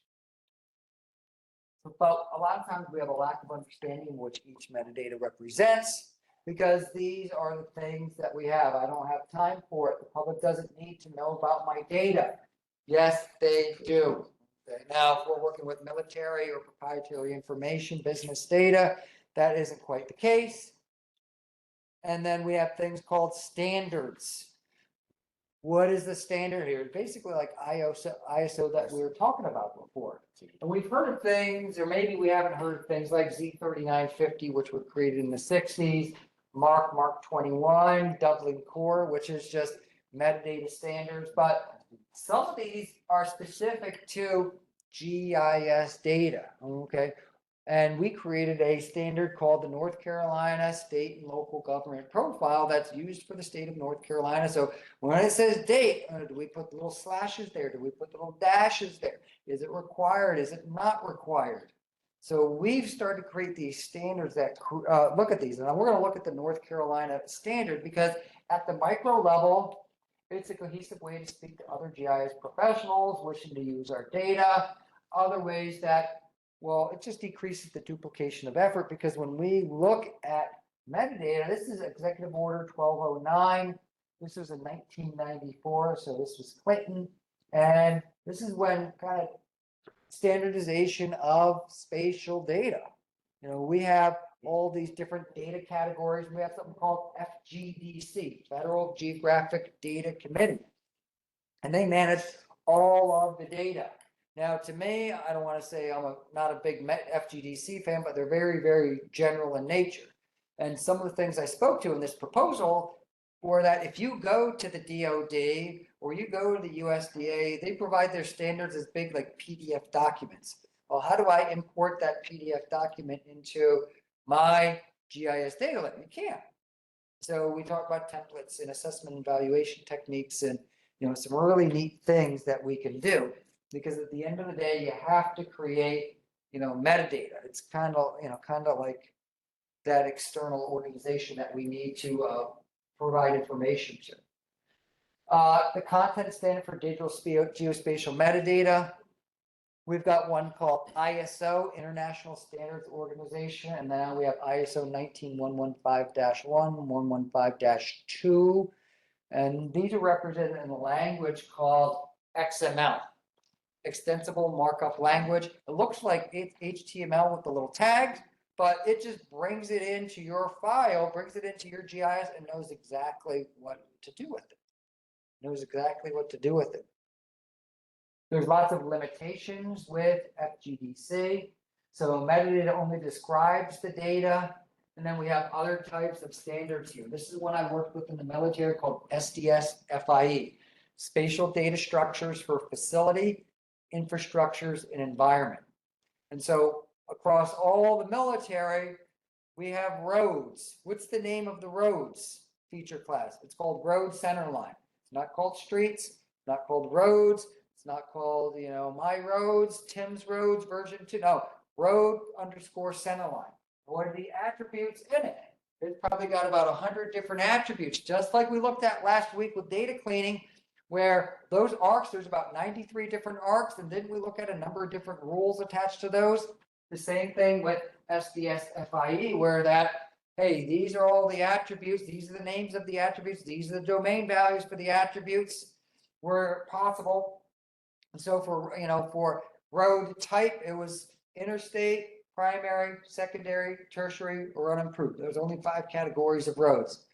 But a lot of times we have a lack of understanding of what each metadata represents, because these are the things that we have. I don't have time for it. The public doesn't need to know about my data. Yes, they do. Okay. Now, if we're working with military or proprietary information, business data, that isn't quite the case. And then we have things called standards. What is the standard here? Basically like ISO that we were talking about before. And we've heard of things, or maybe we haven't heard of things like Z3950, which were created in the 60s, Mark 21, Dublin Core, which is just metadata standards. But some of these are specific to GIS data, okay? And we created a standard called the North Carolina State and Local Government Profile that's used for the state of North Carolina. So when it says date, do we put the little slashes there? Do we put the little dashes there? Is it required? Is it not required? So we've started to create these standards that look at these. And we're going to look at the North Carolina standard, because at the micro level, it's a cohesive way to speak to other GIS professionals wishing to use our data. other ways that, well, it just decreases the duplication of effort, because when we look at metadata, this is Executive Order 1209. This was in 1994, so this was Clinton. And this is when kind of standardization of spatial data. We have all these different data categories. We have something called FGDC, Federal Geographic Data Committee. And they manage all of the data. Now, to me, I don't want to say not a big FGDC fan, but they're very, very general in nature. And some of the things I spoke to in this proposal were that if you go to the DoD or you go to the USDA, they provide their standards as big like PDF documents. Well, how do I import that PDF document into my GIS data lake? You can't. So we talk about templates and assessment and evaluation techniques and some really neat things that we can do, because at the end of the day, you have to create metadata. It's kind of like that external organization that we need to provide information to. The content standard for digital geospatial metadata. We've got one called ISO, International Standards Organization, and now we have ISO 19115-1, 115-2, and these are represented in a language called XML, Extensible Markup Language. It looks like it's HTML with the little tags, but it just brings it into your file, brings it into your GIS, and knows exactly what to do with it. There's lots of limitations with FGDC. So metadata only describes the data. And then we have other types of standards here. This is one I worked with in the military called SDS-FIE, Spatial Data Structures for Facility, Infrastructures, and Environment. And so across all the military, we have roads. What's the name of the roads feature class? It's called Road Centerline. It's not called streets. It's not called roads. It's not called, my roads, Tim's roads, version 2. No, road _ centerline. What are the attributes in it? It's probably got about 100 different attributes, just like we looked at last week with data cleaning, where those arcs, there's about 93 different arcs, and didn't we look at a number of different rules attached to those? The same thing with SDS-FIE, where hey, these are all the attributes, these are the names of the attributes, these are the domain values for the attributes where possible. And so for road type, it was interstate, primary, secondary, tertiary, or unimproved. There's only 5 categories of roads.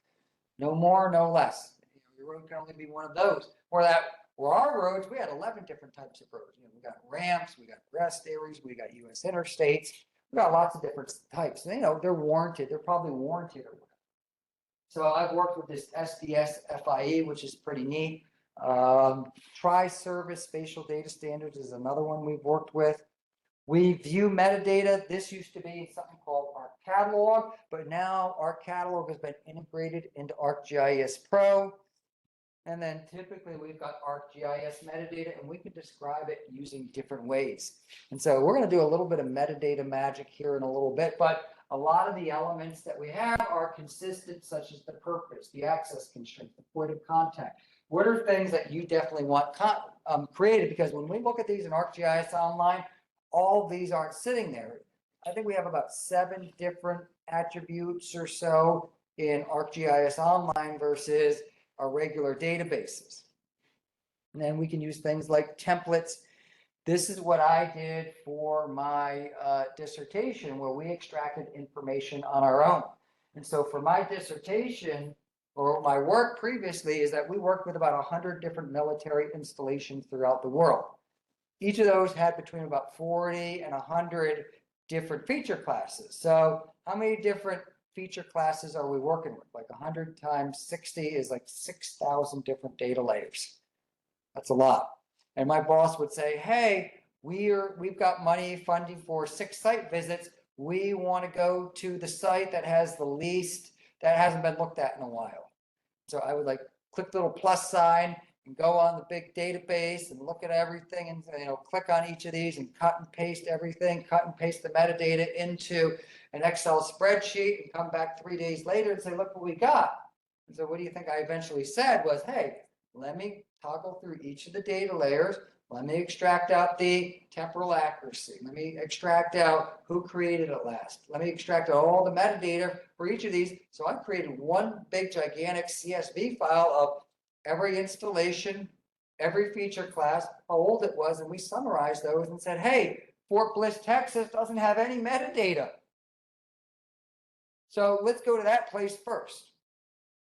No more, no less. Your road can only be one of those. For our roads, we had 11 different types of roads. We got ramps, we got rest areas, we got US interstates. We got lots of different types. They're warranted. They're probably warranted or whatever. So I've worked with this SDS-FIE, which is pretty neat. Tri-Service Spatial Data Standards is another one we've worked with. We view metadata. This used to be something called ArcCatalog, but now ArcCatalog has been integrated into ArcGIS Pro. And then typically we've got ArcGIS metadata, and we can describe it using different ways. And so we're going to do a little bit of metadata magic here in a little bit, but a lot of the elements that we have are consistent, such as the purpose, the access constraint, the point of contact. What are things that you definitely want created? Because when we look at these in ArcGIS Online, all of these aren't sitting there. I think we have about 7 different attributes or so in ArcGIS Online versus our regular databases. And then we can use things like templates. This is what I did for my dissertation, where we extracted information on our own. And so for my dissertation, or my work previously, is that we worked with about 100 different military installations throughout the world. Each of those had between about 40 and 100 different feature classes. So how many different feature classes are we working with? Like 100 times 60 is like 6,000 different data layers. That's a lot. And my boss would say, hey, we've got money funding for 6 site visits. We want to go to the site that has the least, that hasn't been looked at in a while. So I would click the little plus sign and go on the big database and look at everything and click on each of these and cut and paste everything, cut and paste the metadata into an Excel spreadsheet and come back 3 days later and say, look what we got. And so what do you think I eventually said was, hey, let me toggle through each of the data layers. Let me extract out the temporal accuracy. Let me extract out who created it last. Let me extract out all the metadata for each of these. So I created one big gigantic CSV file of every installation, every feature class, how old it was, and we summarized those and said, hey, Fort Bliss, Texas doesn't have any metadata. So let's go to that place first.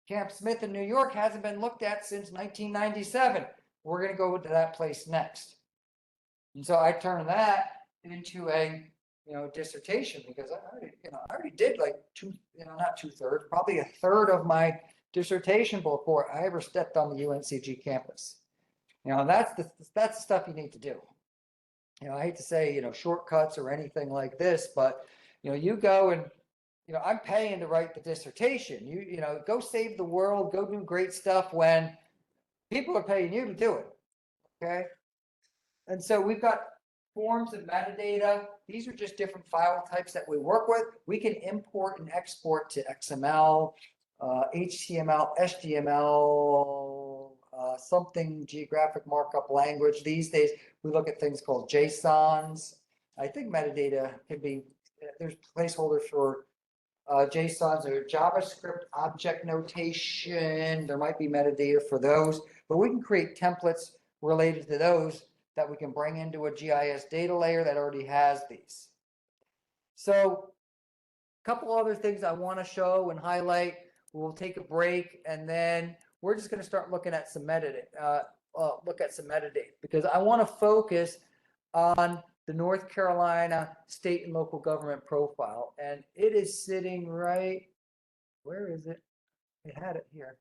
Camp Smith in New York hasn't been looked at since 1997. We're going to go to that place next. And so I turned that into a, dissertation because I already did like not 2/3, probably a third of my dissertation before I ever stepped on the UNCG campus. That's the stuff you need to do. I hate to say, shortcuts or anything like this, but, you go and, I'm paying to write the dissertation. Go save the world, go do great stuff when people are paying you to do it. Okay. And so we've got forms of metadata. These are just different file types that we work with. We can import and export to XML, HTML, HTML, something geographic markup language. These days, we look at things called JSONs. I think metadata can be, there's placeholders for JSONs or JavaScript object notation. There might be metadata for those, but we can create templates related to those that we can bring into a GIS data layer that already has these. So a couple other things I want to show and highlight. We'll take a break and then we're just going to start looking at some metadata, because I want to focus on the North Carolina state and local government profile. And it is sitting right, where is it? I had it here.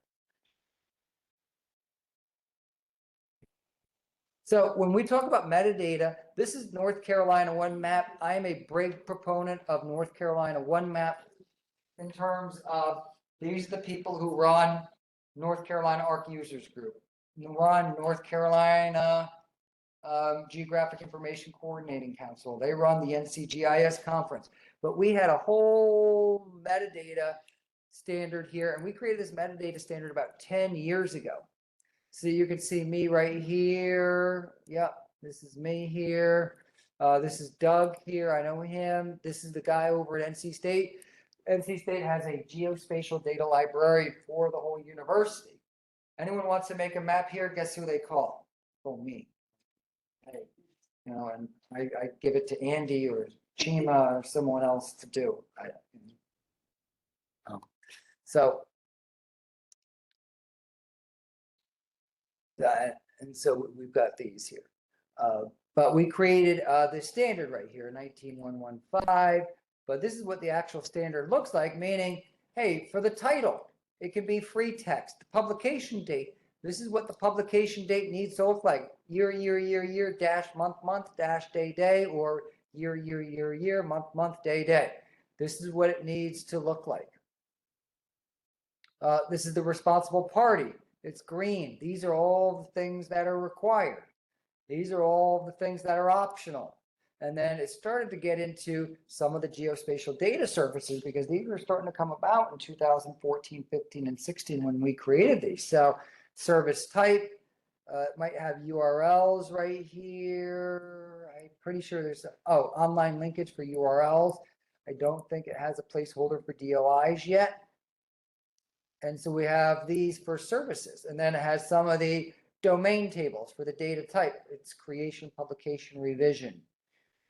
So when we talk about metadata, this is North Carolina One Map. I am a big proponent of North Carolina One Map in terms of these are the people who run North Carolina ARC Users Group, run North Carolina Geographic Information Coordinating Council. They run the NCGIS conference. But we had a whole metadata standard here, and we created this metadata standard about 10 years ago. So you can see me right here. Yep, this is me here. This is Doug here. I know him. This is the guy over at NC State. NC State has a geospatial data library for the whole university. Anyone wants to make a map here, guess who they call? Oh, me. Hey, and I give it to Andy or Chima or someone else to do. And so we've got these here. But we created this standard right here, 19115. But this is what the actual standard looks like, meaning, hey, for the title, it can be free text. The publication date, this is what the publication date needs to look like. Year, dash, month, dash, day, or year, month, day. This is what it needs to look like. This is the responsible party. It's green. These are all the things that are required. These are all the things that are optional. And then it started to get into some of the geospatial data services because these were starting to come about in 2014, 15, and 16 when we created these. So service type might have URLs right here. I'm pretty sure there's, online linkage for URLs. I don't think it has a placeholder for DOIs yet. And so we have these for services, and then it has some of the domain tables for the data type. It's creation, publication, revision.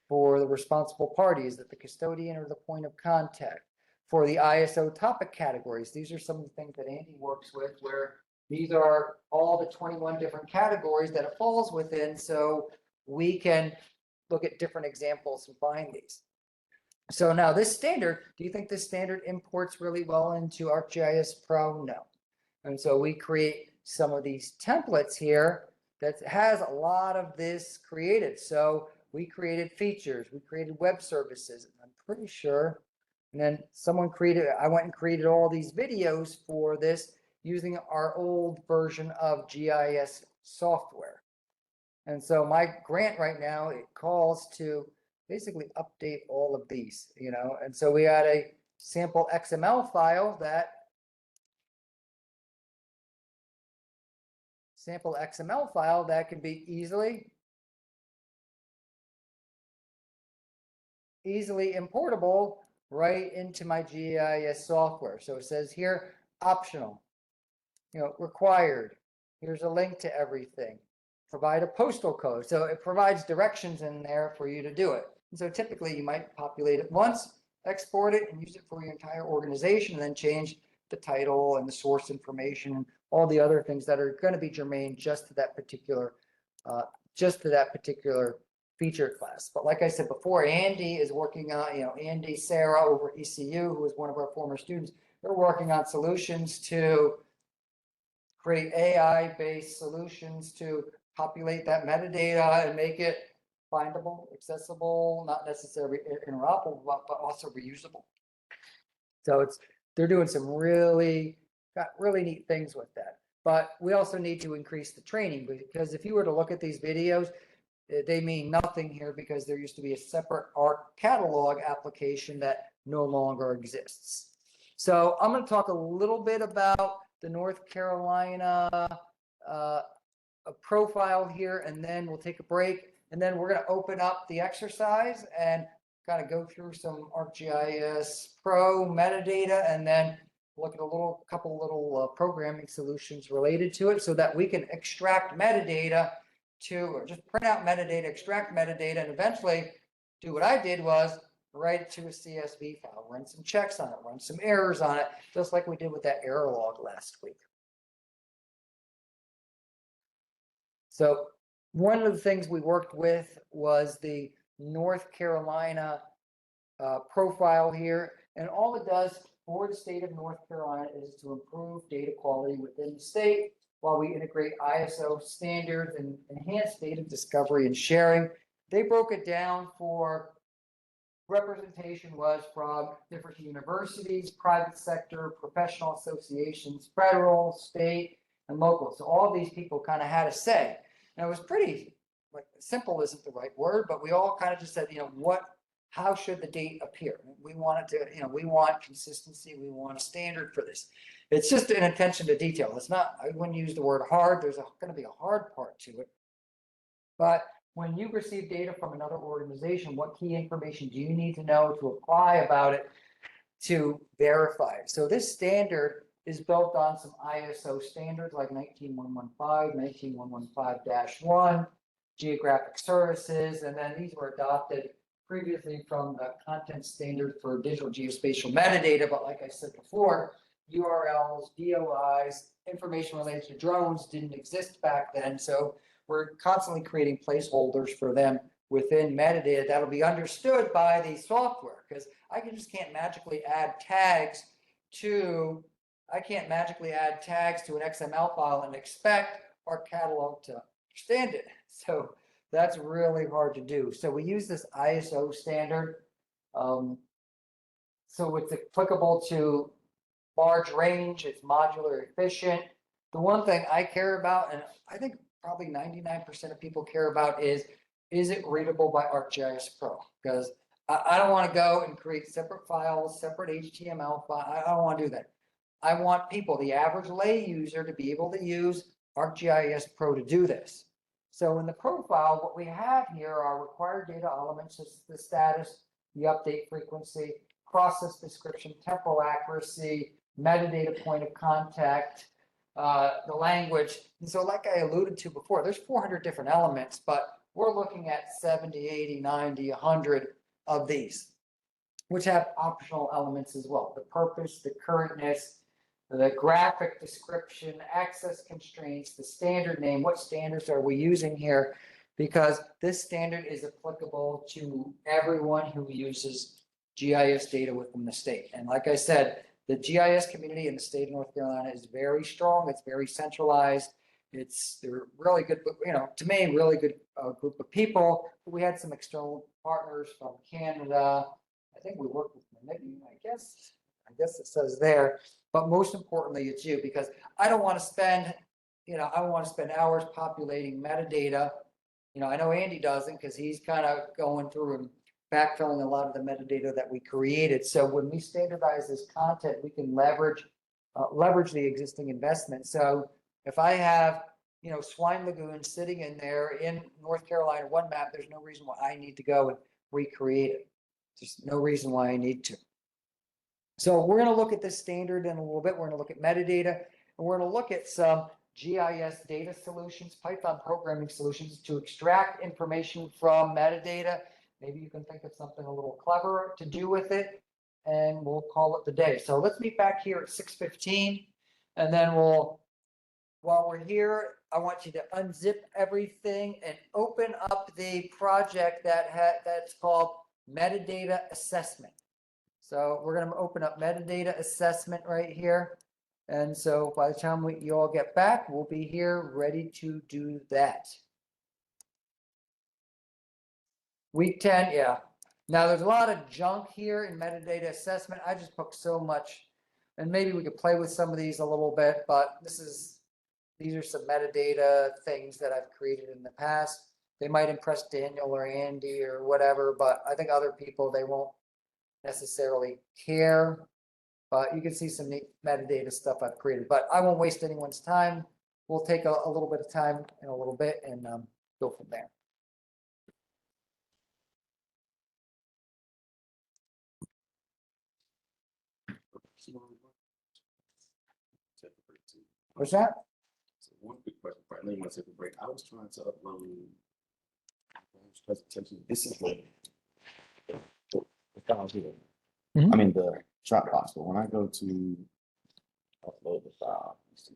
For the responsible parties, that the custodian or the point of contact. For the ISO topic categories, these are some of the things that Andy works with, where these are all the 21 different categories that it falls within, so we can look at different examples and find these. So now this standard, do you think this standard imports really well into ArcGIS Pro? No. And so we create some of these templates here that has a lot of this created. So we created features, we created web services, I'm pretty sure. And then someone created, I went and created all these videos for this using our old version of GIS software. And so my grant right now, it calls to basically update all of these, and so we had a sample XML file that can be easily easily importable right into my GIS software. So it says here, optional, required. Here's a link to everything. Provide a postal code. So it provides directions in there for you to do it. And so typically you might populate it once, export it, and use it for your entire organization, and then change the title and the source information and all the other things that are going to be germane just to that particular feature class. But like I said before, Andy is working on, Andy, Sarah over at ECU, who is one of our former students, they're working on solutions to create AI-based solutions to populate that metadata and make it findable, accessible, not necessarily interoperable, but also reusable. So they're doing some really neat things with that. But we also need to increase the training, because if you were to look at these videos, they mean nothing here because there used to be a separate ARC catalog application that no longer exists. So I'm going to talk a little bit about the North Carolina profile here, and then we'll take a break, and then we're going to open up the exercise and kind of go through some ArcGIS Pro metadata, and then look at a couple little programming solutions related to it so that we can extract metadata or just print out metadata, extract metadata, and eventually do what I did was write it to a CSV file, run some checks on it, run some errors on it, just like we did with that error log last week. So one of the things we worked with was the North Carolina profile here, and all it does for the state of North Carolina is to improve data quality within the state while we integrate ISO standards and enhance data discovery and sharing. They broke it down for representation was from different universities, private sector, professional associations, federal, state, and local. So all these people kind of had a say. And it was pretty, simple isn't the right word, but we all kind of just said, how should the date appear? We want it to, we want consistency. We want a standard for this. It's just an attention to detail. It's not, I wouldn't use the word hard. There's going to be a hard part to it. But when you receive data from another organization, what key information do you need to know to apply about it to verify it? So this standard is built on some ISO standards like 19115, 19115-1, geographic services, and then these were adopted previously from the content standard for digital geospatial metadata. But like I said before, URLs, DOIs, information related to drones didn't exist back then. So we're constantly creating placeholders for them within metadata that'll be understood by the software, because I just can't magically add tags to an XML file and expect our catalog to understand it. So that's really hard to do. So we use this ISO standard. So it's applicable to large range, it's modular efficient. The one thing I care about, and I think probably 99% of people care about, is it readable by ArcGIS Pro? Because I don't want to go and create separate files, separate HTML file. I don't want to do that. I want people, the average lay user, to be able to use ArcGIS Pro to do this. So in the profile, what we have here are required data elements, the status, the update frequency, process description, temporal accuracy, metadata point of contact, the language. And so like I alluded to before, there's 400 different elements, but we're looking at 70, 80, 90, 100 of these, which have optional elements as well. The purpose, the currentness, the graphic description, access constraints, the standard name, what standards are we using here? Because this standard is applicable to everyone who uses GIS data within the state. And like I said, the GIS community in the state of North Carolina is very strong. It's very centralized. They're really good, to me, really good group of people. We had some external partners from Canada. I think we worked with Namibia, I guess it says there. But most importantly, it's you, because I don't want to spend, hours populating metadata. I know Andy doesn't, because he's kind of going through and backfilling a lot of the metadata that we created. So when we standardize this content, we can leverage the existing investment. So if I have, Swine Lagoon sitting in there in North Carolina, one map, there's no reason why I need to go and recreate it. There's no reason why I need to. So we're gonna look at this standard in a little bit. We're gonna look at metadata, and we're gonna look at some GIS data solutions, Python programming solutions to extract information from metadata. Maybe you can think of something a little clever to do with it, and we'll call it the day. So let's meet back here at 6:15, and then while we're here, I want you to unzip everything and open up the project that's called metadata assessment. So we're gonna open up metadata assessment right here. And so by the time you all get back, we'll be here ready to do that. Week 10, yeah. Now there's a lot of junk here in metadata assessment. I just put so much, and maybe we could play with some of these a little bit, but these are some metadata things that I've created in the past. They might impress Daniel or Andy or whatever, but I think other people, they won't necessarily care. But you can see some neat metadata stuff I've created, but I won't waste anyone's time. We'll take a little bit of time in a little bit and go from there. What's that? So one quick question, I know you want to take a break. I was trying to upload this presentation. This is the files here. Mhm. I mean the Dropbox, but when I go to upload the file, let's see.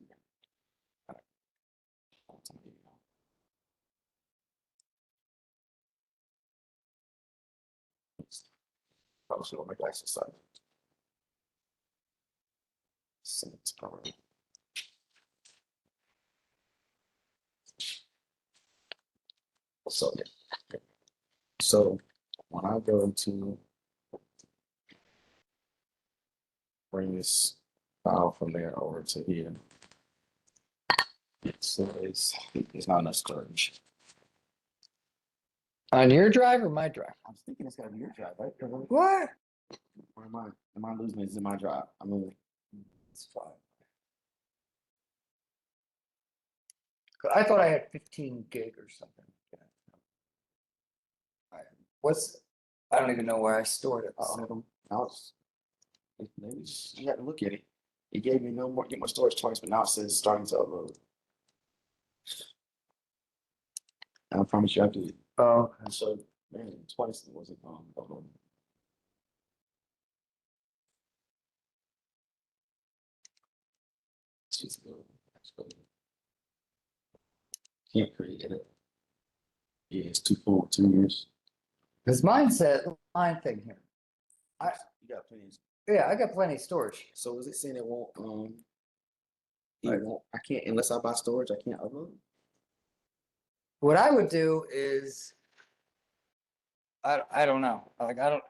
Probably should make exercise. All right. So, yeah. So when I go to bring this file from there over to here, it says it's not enough storage. On your drive or my drive? I was thinking it's gotta be your drive, right? What? Or am I losing it? Is it my drive? I mean, It's fine. I thought I had 15 gig or something. I don't even know where I stored it. Maybe you had to look at it. It gave me get more storage twice, but now it says starting to upload. And I promise you I did. Oh, And so, man, twice it wasn't uploading. It's just good. That's good. Can't create it. Yeah, it's 2 years. because mine said line thing here. You got plenty. Yeah, I got plenty of storage. So is it saying it won't I can't unless I buy storage, I can't upload? What I would do is, I don't know. Like, I don't,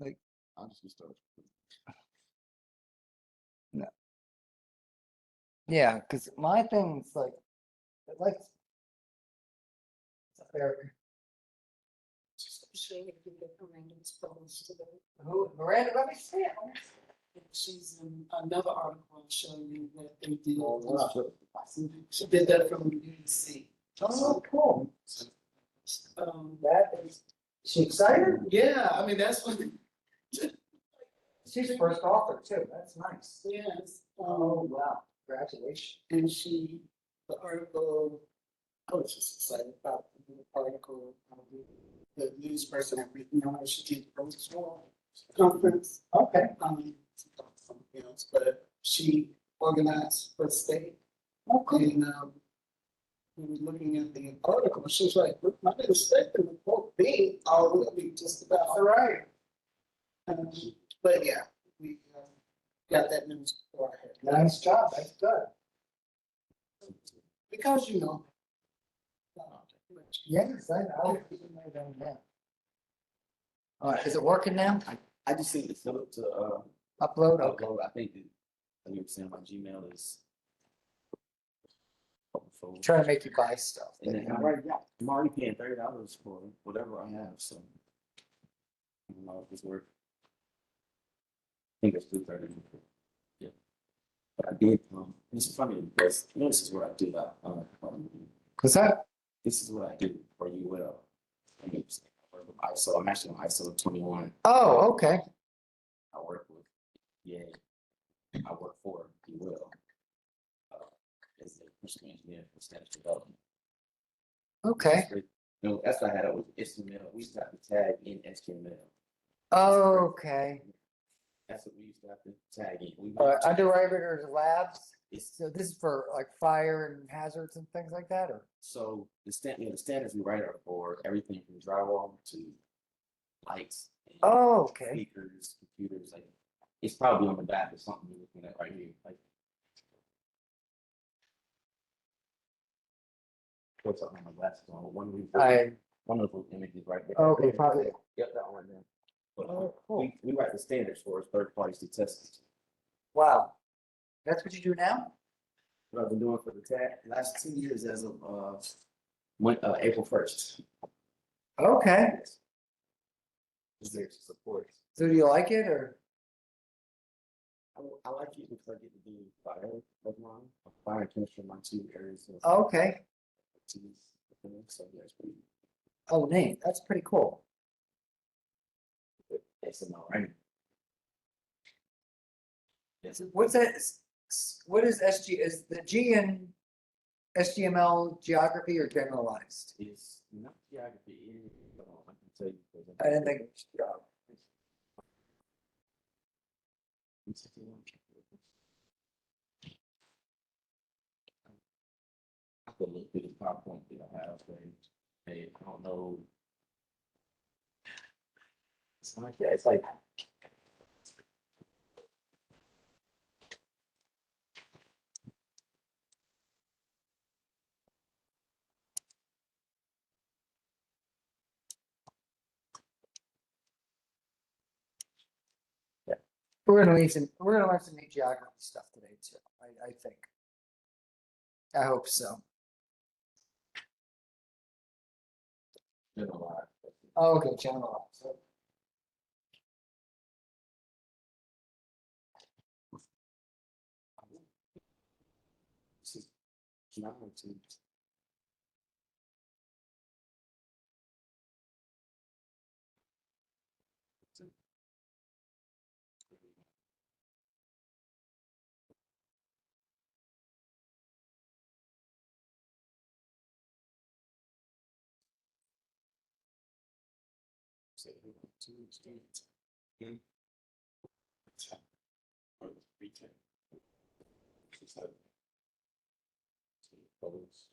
like, I'll just get storage. yeah, because my thing's like, it likes. It's up there. Who, Miranda, let me see it. She's in another article showing you what they did. Oh, wow. She did that from UC. Oh, cool. Um, That is, she excited? yeah, I mean, that's what, She's the first author too. That's nice. yes. Oh, wow. Congratulations. And the article, I was just excited about the article. The news person had written on her, she did the Rose Bowl conference. Okay. Something else, but she organized for the state. Oh, cool. And we were looking at the article, she was like, "Look, I didn't expect them to both be all really just about." All right. But yeah, we got that news before I had. Nice job. That's good. Because you know. Yes, I'll keep it right down there. All right, is it working now? I just sent it to Upload? Okay. upload. I think you were saying my Gmail is. Trying to make you buy stuff. And then I'm already paying $30 for whatever I have, so. I don't know if this works. I think it's $230. Yeah. But I did, this is funny because this is what I do. What's that? This is what I do for you. ISO, I'm actually on ISO 21. Oh, okay. I work with, yeah, I work for, if you will, as a principal engineer for status development. Okay. No, that's what I had with HTML. We used to have to tag in HTML. Okay. That's what we used to have to tag in. Underwriters labs. It's, So this is for like fire and hazards and things like that, or? so the the standards we write are for everything from drywall to lights. And Oh, okay. speakers, computers, like, it's probably on the back of something you're looking at right here, like. What's up on my glasses on, one of those images right there. Okay, probably. Yep, that one right there. But Oh, cool. we write the standards for third parties to test it. Wow. That's what you do now? What I've been doing for the last 2 years as of, April 1st. Okay. Is there to support? So do you like it or? I like it because I get to do fire of mine, fire and chemistry, my two areas of Okay. expertise. So yeah, it's pretty, Oh, neat. That's pretty cool. it's a no, right? Yes, What's that? What is SG? Is the G in SGML geography or generalized? it's not geography, I can tell you. I didn't think it was geography. I could look through the PowerPoint that I have, hey, I don't know. It's like, yeah, it's like. We're gonna learn some neat geography stuff today too, I think. I hope so. Generalized. Oh, okay, generalized. This is geometry. Say, 2 students. Hmm. 10. Or 310. She said. Two photos.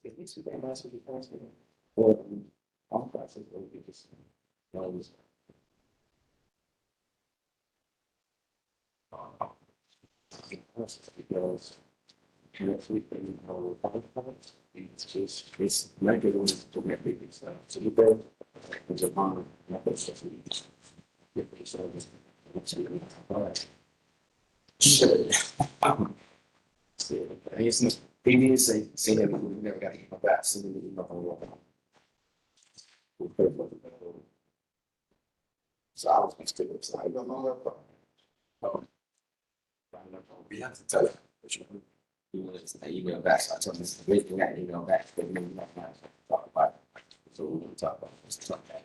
At least we got last week, well, all classes, we just, was. Because next week, it's just, it's regular to get big stuff. So you go, it's a bond, that's stuff we get big service. All right. Shit. I guess they didn't say that we never got to get back, so we didn't know what. So I was gonna stick with, so I don't know what. We have to tell you. He was an email back, so I told him, we got an email back, but we didn't have to talk about it. So we're gonna talk about this, like that.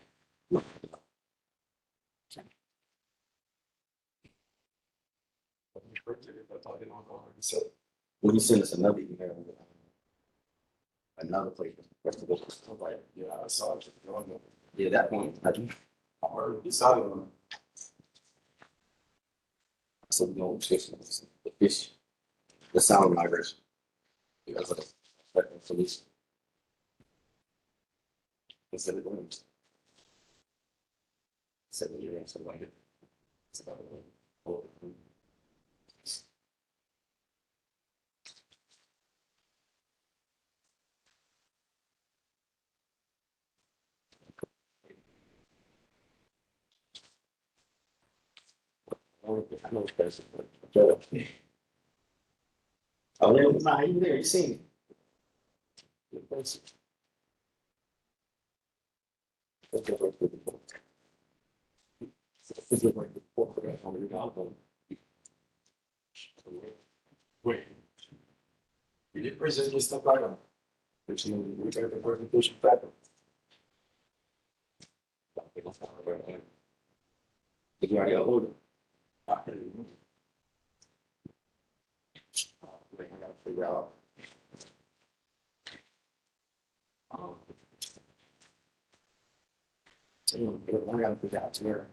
So, when he sent us another email, another place, rest of us, like, yeah, I saw it. Yeah, at that point, I do. I heard, he saw it. So we don't fix the fish, the sound migration. Because of the police. Instead of going. 7 years, something like it. It's about I know it's best. Oh, yeah, you there, you seen it. Wait. You did present this stuff like that. Which you we got the presentation back. Did you already upload it? I gotta figure out. I gotta figure out where.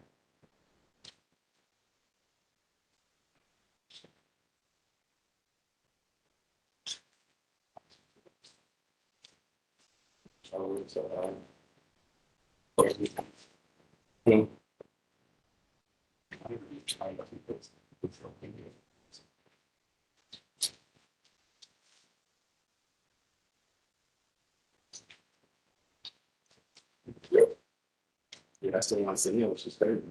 Yeah, I still want to see it, which is crazy.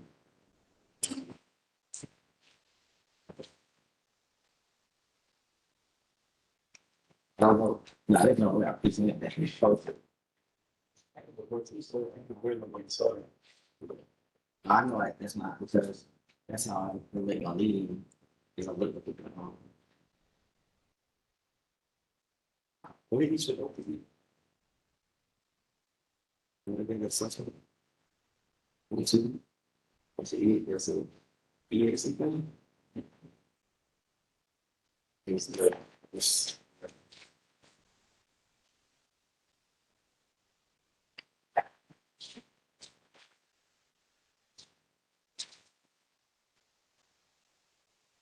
I don't know. No, I didn't know that. Isn't it? That's perfect. I know like that's not because that's how I relate my leading is I look at the what did he say? I think that's such a what's it? What's it? There's a B or something. It's the it's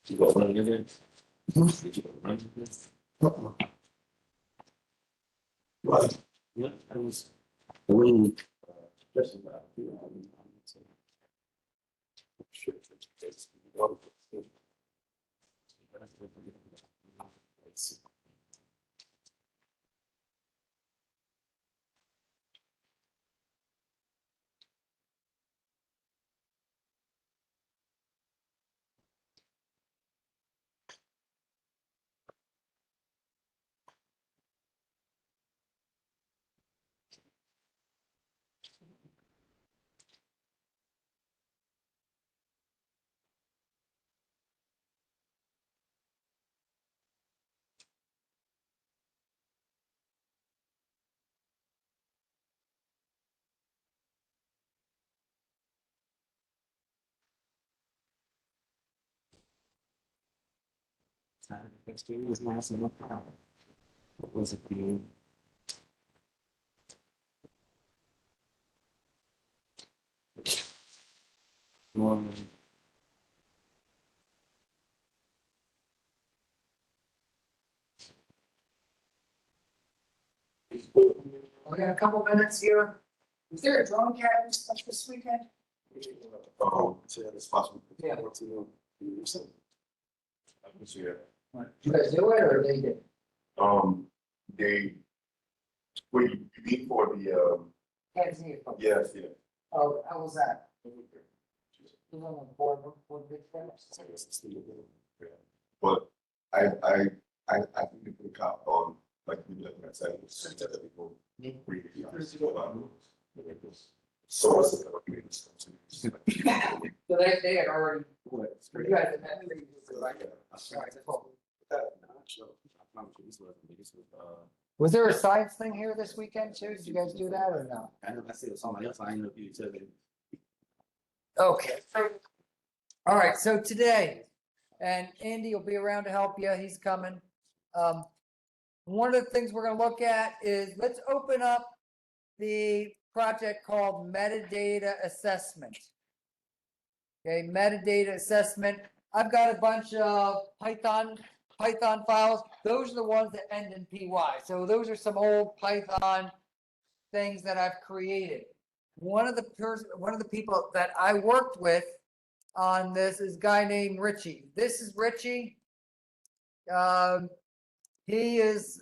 you go running again. Did you go running again? What? Yeah, I was. Wing. Just about. It was nice and proud. What was it being? We got a couple minutes here. Is there a drone academy stuff this weekend? Oh, so it's possible. Yeah. Yeah. You guys do it or they did? They, wait, you mean for the, Can't see it. yes, yeah. Oh, how was that? You were on the board, board big friends? But I think they put a cop on, like, we like I said, it's that people read the, so it's. So they had already, you guys had met previously, right? Was there a science thing here this weekend too? Did you guys do that or no? I know I see somebody else, I know if you took it. Okay. All right, so today, and Andy will be around to help you, he's coming. One of the things we're gonna look at is, let's open up the project called metadata assessment. Okay, metadata assessment. I've got a bunch of Python files. Those are the ones that end in PY. So those are some old Python things that I've created. One of the people that I worked with on this is a guy named Richie. This is Richie. He is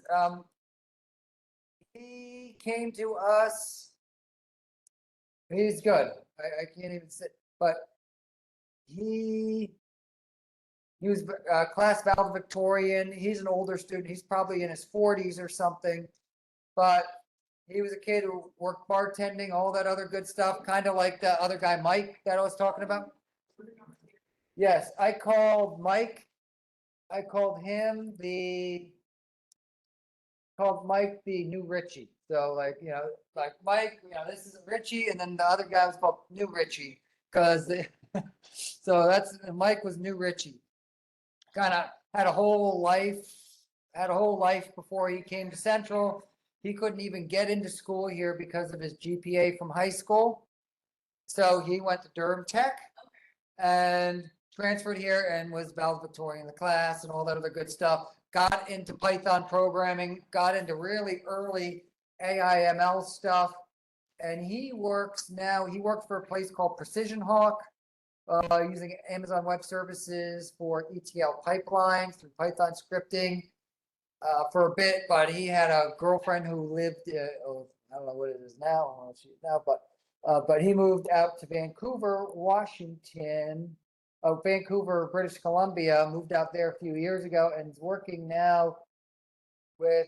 he came to us. He's good. I can't even sit, but he He was class valedictorian. He's an older student. He's probably in his 40s or something. But he was a kid who worked bartending, all that other good stuff, kind of like the other guy, Mike, that I was talking about. Yes, I called Mike. I called Mike the new Richie. So like, like Mike, this is Richie, and then the other guy was called New Richie. So Mike was New Richie. Kind of had a whole life before he came to Central. He couldn't even get into school here because of his GPA from high school. So he went to Durham Tech and transferred here and was valedictorian in the class and all that other good stuff. Got into Python programming, got into really early AIML stuff. And he worked for a place called Precision Hawk, using Amazon Web Services for ETL pipelines through Python scripting for a bit, but he had a girlfriend who lived, I don't know what it is now, but he moved out to Vancouver, Washington, Vancouver, British Columbia, moved out there a few years ago and is working now with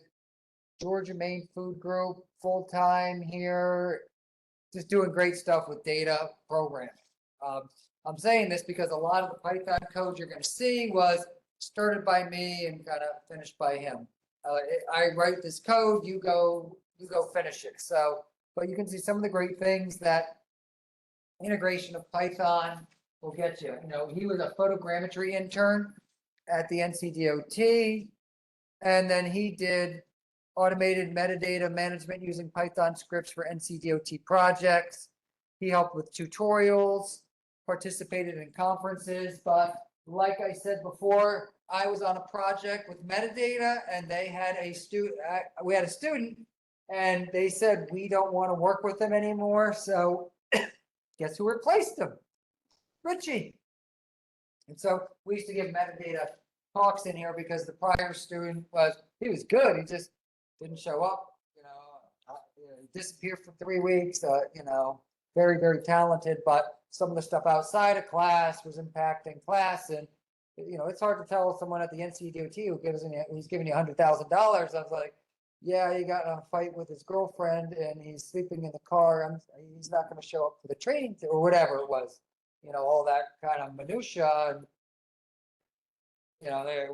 Georgia Maine Food Group full-time here, just doing great stuff with data programming. I'm saying this because a lot of the Python code you're going to see was started by me and kind of finished by him. I write this code, you go finish it. So, but you can see some of the great things that integration of Python will get you. He was a photogrammetry intern at the NCDOT, and then he did automated metadata management using Python scripts for NCDOT projects. He helped with tutorials, participated in conferences, but like I said before, I was on a project with metadata and they had we had a student and they said, we don't want to work with them anymore. So guess who replaced him? Richie. And so we used to give metadata talks in here because the prior student he was good. He just didn't show up, he disappeared for 3 weeks, very, very talented, but some of the stuff outside of class was impacting class. And, it's hard to tell someone at the NCDOT who's giving you $100,000. I was like, yeah, he got in a fight with his girlfriend and he's sleeping in the car. He's not going to show up for the training or whatever it was, all that kind of minutia. And, I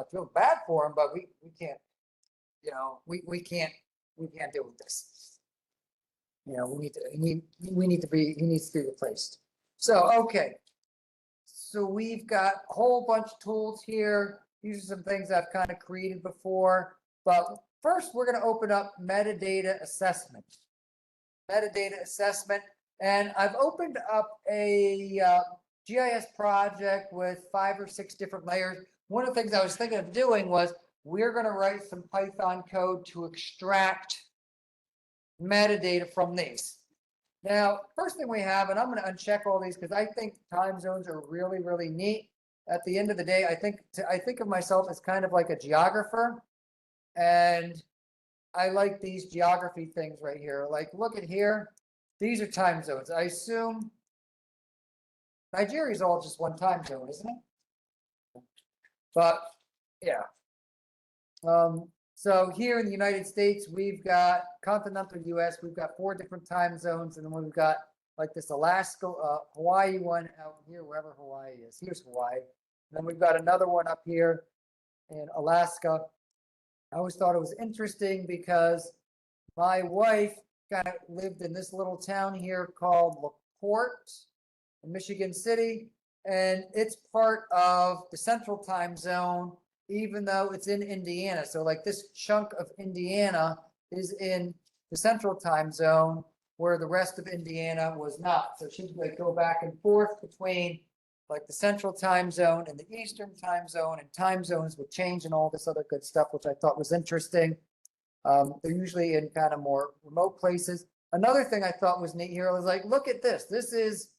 feel bad for him, but we can't, we can't deal with this. He needs to be replaced. So, okay. So we've got a whole bunch of tools here. These are some things I've kind of created before, but first we're going to open up metadata assessment. And I've opened up a GIS project with 5 or 6 different layers. One of the things I was thinking of doing was we're going to write some Python code to extract metadata from these. Now, first thing we have, and I'm going to uncheck all these because I think time zones are really, really neat. At the end of the day, I think of myself as kind of like a geographer, and I like these geography things right here. Like, look at here. These are time zones. I assume Nigeria is all just one time zone, isn't it? But yeah. So here in the United States, we've got continental US, we've got 4 different time zones, and then we've got like this Alaska, Hawaii one out here, wherever Hawaii is. Here's Hawaii. And then we've got another one up here in Alaska. I always thought it was interesting because my wife kind of lived in this little town here called LaPorte in Michigan City, and it's part of the central time zone, even though it's in Indiana. So like this chunk of Indiana is in the central time zone where the rest of Indiana was not. So she'd like go back and forth between like the central time zone and the eastern time zone, and time zones would change and all this other good stuff, which I thought was interesting. They're usually in kind of more remote places. Another thing I thought was neat here was like, look at this. This is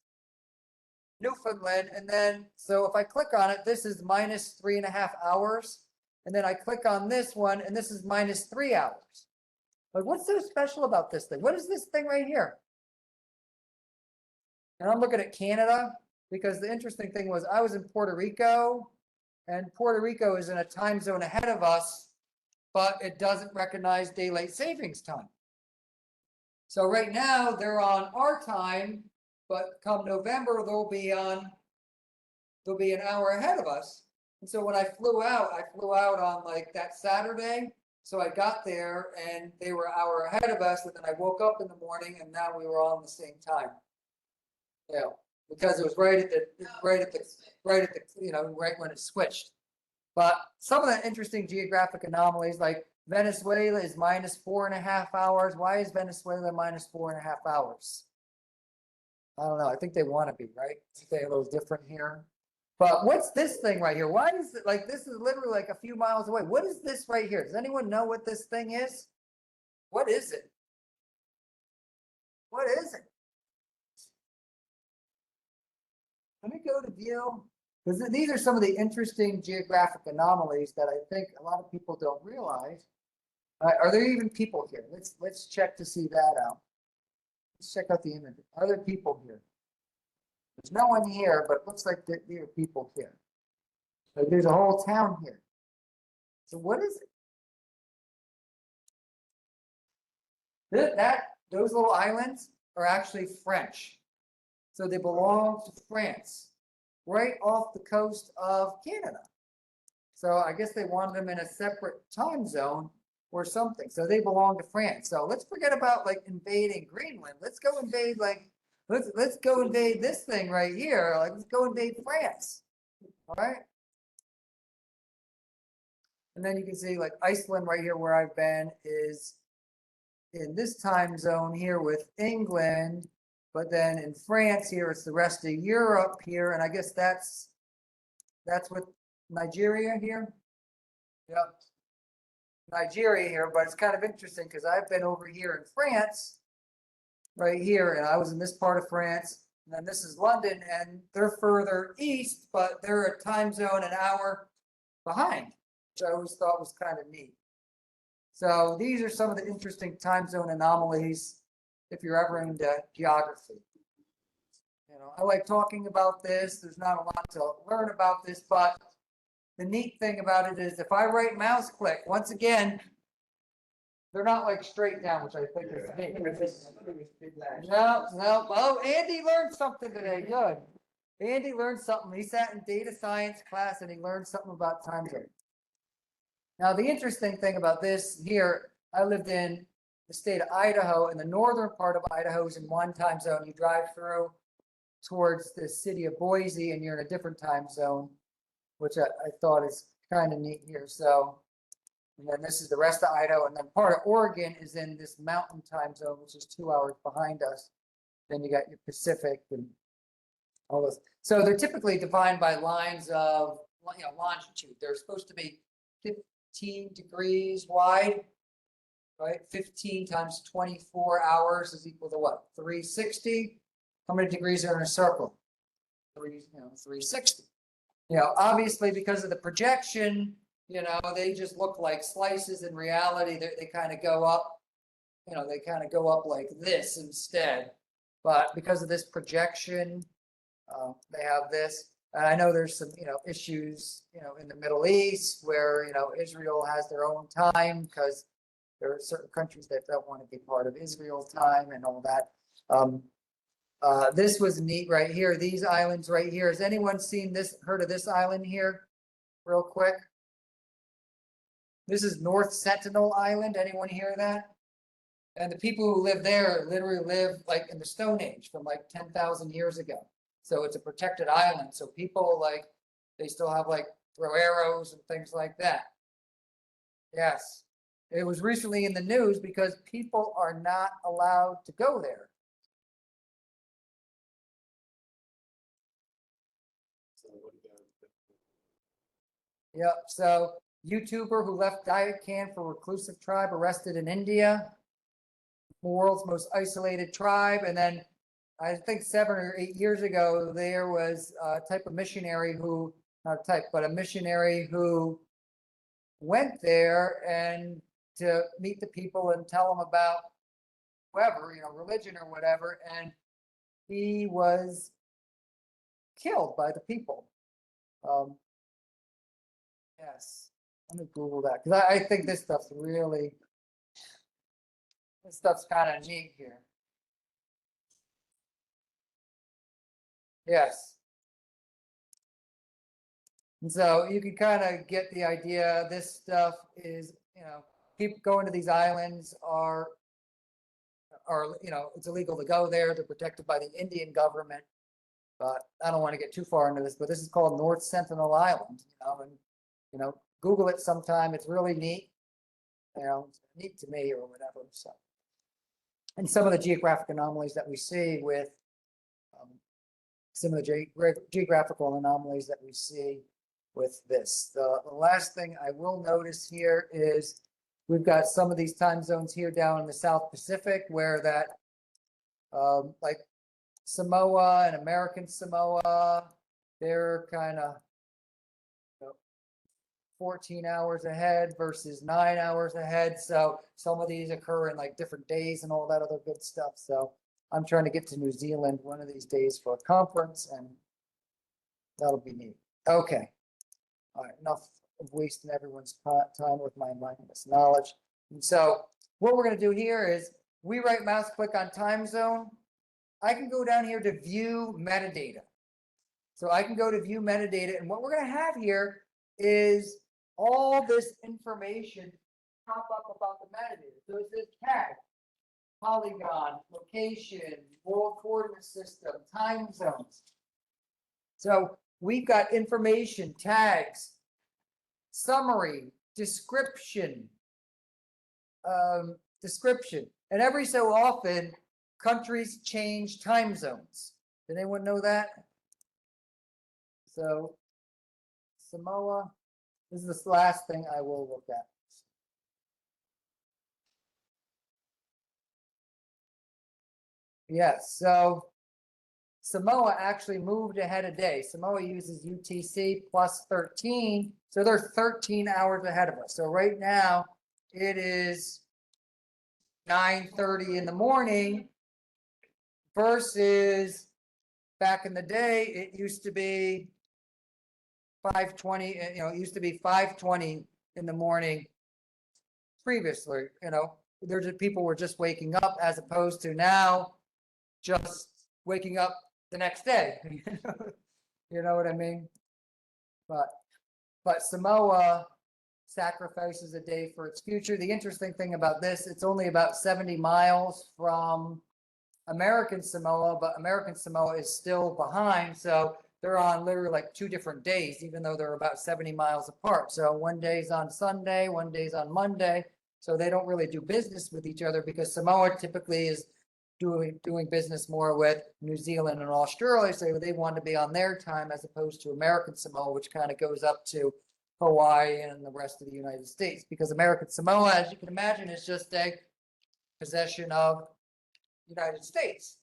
Newfoundland. And then, so if I click on it, this is minus 3.5 hours. And then I click on this one and this is minus 3 hours. Like, what's so special about this thing? What is this thing right here? And I'm looking at Canada. because the interesting thing was I was in Puerto Rico, and Puerto Rico is in a time zone ahead of us, but it doesn't recognize daylight savings time. So right now they're on our time, but come November, they'll be an hour ahead of us. And so when I flew out on like that Saturday. So I got there and they were an hour ahead of us, and then I woke up in the morning and now we were all on the same time. Yeah, because it was right at the, right when it switched. But some of the interesting geographic anomalies, like Venezuela is minus 4.5 hours. Why is Venezuela minus 4.5 hours? I don't know. I think they want to be, right? They're a little different here. But what's this thing right here? Why is it like this is literally like a few miles away? What is this right here? Does anyone know what this thing is? What is it? What is it? Let me go to view. Because these are some of the interesting geographic anomalies that I think a lot of people don't realize. Are there even people here? Let's check to see that out. Let's check out the image. Are there people here? There's no one here, but it looks like there are people here. Like there's a whole town here. So what is it? Those little islands are actually French. So they belong to France, right off the coast of Canada. So I guess they wanted them in a separate time zone or something. So they belong to France. So let's forget about like invading Greenland. Let's go invade let's go invade this thing right here. Like let's go invade France. All right. And then you can see like Iceland right here where I've been is in this time zone here with England, but then in France here it's the rest of Europe here, and I guess that's with Nigeria here. Yep. Nigeria here, but it's kind of interesting because I've been over here in France right here, and I was in this part of France, and then this is London, and they're further east, but they're a time zone an hour behind, which I always thought was kind of neat. So these are some of the interesting time zone anomalies if you're ever into geography. I like talking about this. There's not a lot to learn about this, but the neat thing about it is if I right mouse click, once again, they're not like straight down, which I think is neat. No. Oh, Andy learned something today. Good. Andy learned something. He sat in data science class and he learned something about time zone. Now, the interesting thing about this here, I lived in the state of Idaho, and the northern part of Idaho is in one time zone. You drive through towards the city of Boise and you're in a different time zone, which I thought is kind of neat here. So, and then this is the rest of Idaho, and then part of Oregon is in this mountain time zone, which is 2 hours behind us. Then you got your Pacific and all those. So they're typically defined by lines of longitude. They're supposed to be 15 degrees wide, right? 15 times 24 hours is equal to what? 360. How many degrees are in a circle? 360. Obviously because of the projection, they just look like slices. In reality, they kind of go up, they kind of go up like this instead. But because of this projection, they have this. And I know there's some, issues, in the Middle East where, Israel has their own time because there are certain countries that don't want to be part of Israel time and all that. This was neat right here. These islands right here. Has anyone heard of this island here? Real quick. This is North Sentinel Island. Anyone hear that? And the people who live there literally live like in the Stone Age from like 10,000 years ago. So it's a protected island. So people they still have throw arrows and things like that. Yes. It was recently in the news because people are not allowed to go there. Yep. So YouTuber who left diet can for reclusive tribe arrested in India, world's most isolated tribe. And then I think 7 or 8 years ago, there was a type of missionary who, not a type, but a missionary who went there and to meet the people and tell them about whoever, religion or whatever. And he was killed by the people. Yes, let me Google that, because I think this stuff's kind of neat here. Yes. And so you can kind of get the idea, this stuff is, people going to these islands are, it's illegal to go there. They're protected by the Indian government. But I don't want to get too far into this, but this is called North Sentinel Island, and, Google it sometime. It's really neat, it's neat to me or whatever, so. And some of the geographic anomalies that we see with, some of the geographical anomalies that we see with this. The last thing I will notice here is we've got some of these time zones here down in the South Pacific where that, like Samoa and American Samoa, they're kind of 14 hours ahead versus 9 hours ahead. So some of these occur in like different days and all that other good stuff. So I'm trying to get to New Zealand one of these days for a conference, and that'll be neat. Okay. All right, enough of wasting everyone's time with my mindless knowledge. And so what we're going to do here is we right mouse click on time zone. I can go down here to view metadata. So I can go to view metadata, and what we're going to have here is all this information pop up about the metadata. So it says tag, polygon, location, world coordinate system, time zones. So we've got information, tags, summary, description, and every so often countries change time zones. Did anyone know that? So Samoa, this is the last thing I will look at. Yes, so Samoa actually moved ahead a day. Samoa uses UTC plus 13, so they're 13 hours ahead of us. So right now it is 9:30 in the morning versus back in the day, it used to be 5:20, it used to be 5:20 in the morning previously, people were just waking up as opposed to now just waking up the next day. You know what I mean? But Samoa sacrifices a day for its future. The interesting thing about this, it's only about 70 miles from American Samoa, but American Samoa is still behind. So they're on literally like 2 different days, even though they're about 70 miles apart. So one day's on Sunday, one day's on Monday. So they don't really do business with each other because Samoa typically is doing business more with New Zealand and Australia. So they want to be on their time as opposed to American Samoa, which kind of goes up to Hawaii and the rest of the United States. Because American Samoa, as you can imagine, is just a possession of the United States.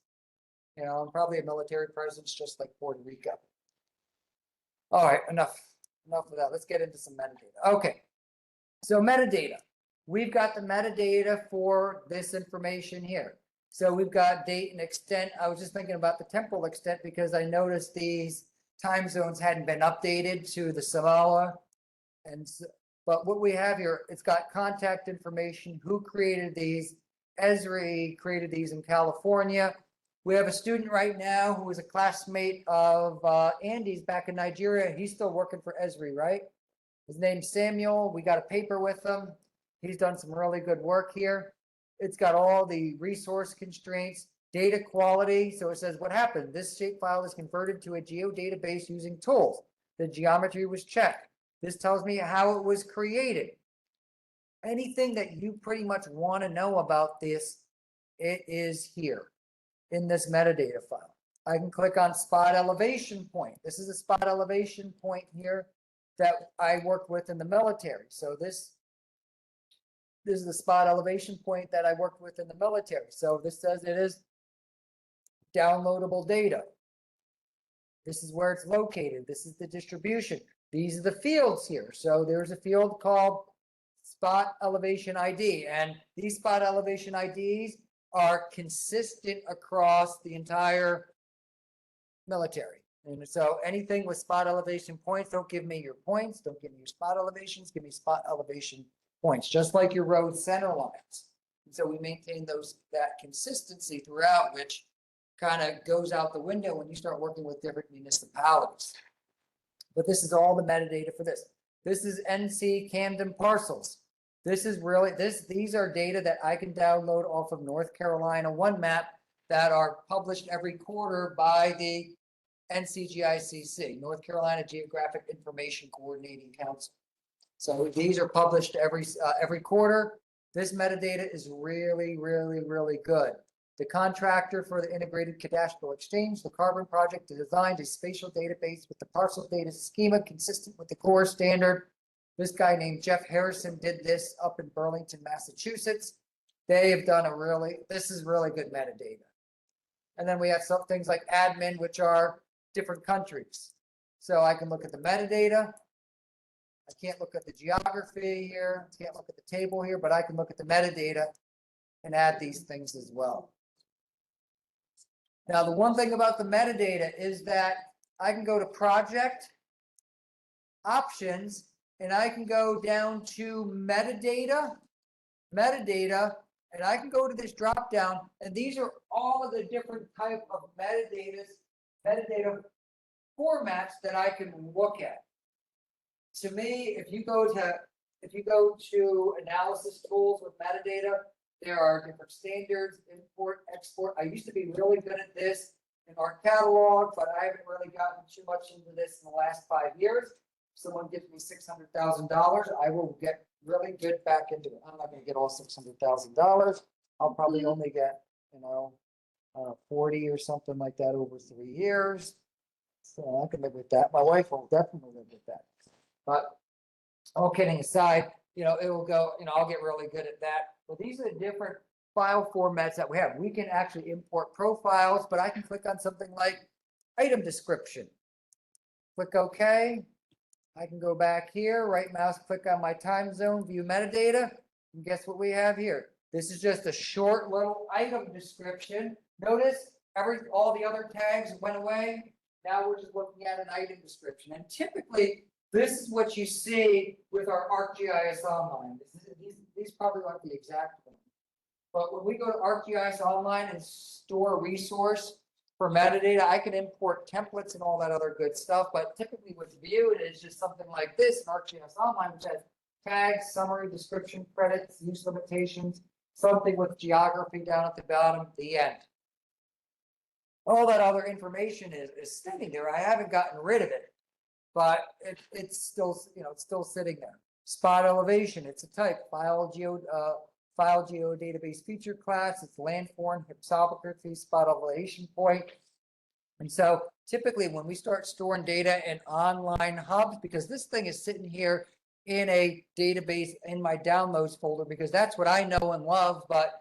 And probably a military presence just like Puerto Rico. All right, enough of that. Let's get into some metadata. Okay, so metadata. We've got the metadata for this information here. So we've got date and extent. I was just thinking about the temporal extent because I noticed these time zones hadn't been updated to the Samoa. But what we have here, it's got contact information, who created these. Esri created these in California. We have a student right now who is a classmate of Andy's back in Nigeria. He's still working for Esri, right? His name's Samuel. We got a paper with him. He's done some really good work here. It's got all the resource constraints, data quality. So it says what happened. This shapefile is converted to a geodatabase using tools. The geometry was checked. This tells me how it was created. Anything that you pretty much want to know about this, it is here in this metadata file. I can click on spot elevation point. This is a spot elevation point here that I work with in the military. So this is the spot elevation point that I worked with in the military. So this says it is downloadable data. This is where it's located. This is the distribution. These are the fields here. So there's a field called spot elevation ID, and these spot elevation IDs are consistent across the entire military. And so anything with spot elevation points, don't give me your points, don't give me your spot elevations, give me spot elevation points, just like your road center lines. And so we maintain that consistency throughout, which kind of goes out the window when you start working with different municipalities. But this is all the metadata for this. This is NC Camden parcels. This is really, these are data that I can download off of North Carolina One Map that are published every quarter by the NCGICC, North Carolina Geographic Information Coordinating Council. So these are published every quarter. This metadata is really, really, really good. The contractor for the integrated cadastral exchange, the Carbon Project, designed a spatial database with the parcel data schema consistent with the core standard. This guy named Jeff Harrison did this up in Burlington, Massachusetts. They have done this is really good metadata. And then we have some things like admin, which are different countries. So I can look at the metadata. I can't look at the geography here, can't look at the table here, but I can look at the metadata and add these things as well. Now, the one thing about the metadata is that I can go to project, options, and I can go down to metadata, and I can go to this drop down, and these are all of the different type of metadata formats that I can look at. To me, if you go to analysis tools with metadata, there are different standards, import, export. I used to be really good at this in our catalog, but I haven't really gotten too much into this in the last 5 years. If someone gives me $600,000, I will get really good back into it. I'm not going to get all $600,000. I'll probably only get, 40 or something like that over 3 years. So I can live with that. My wife will definitely live with that. But all kidding aside, it will go, I'll get really good at that. But these are the different file formats that we have. We can actually import profiles, but I can click on something like item description. Click OK. I can go back here, right mouse, click on my time zone, view metadata, and guess what we have here? This is just a short little item description. Notice all the other tags went away. Now we're just looking at an item description. And typically, this is what you see with our ArcGIS Online. These probably aren't the exact one. But when we go to ArcGIS Online and store a resource for metadata, I can import templates and all that other good stuff. But typically what's viewed is just something like this in ArcGIS Online, which has tags, summary, description, credits, use limitations, something with geography down at the bottom, the end. All that other information is sitting there. I haven't gotten rid of it, but it's still, it's still sitting there. Spot elevation, it's a type. File geodatabase feature class, it's landform, hypsopography, spot elevation point. And so typically when we start storing data in online hubs, because this thing is sitting here in a database in my downloads folder, because that's what I know and love, but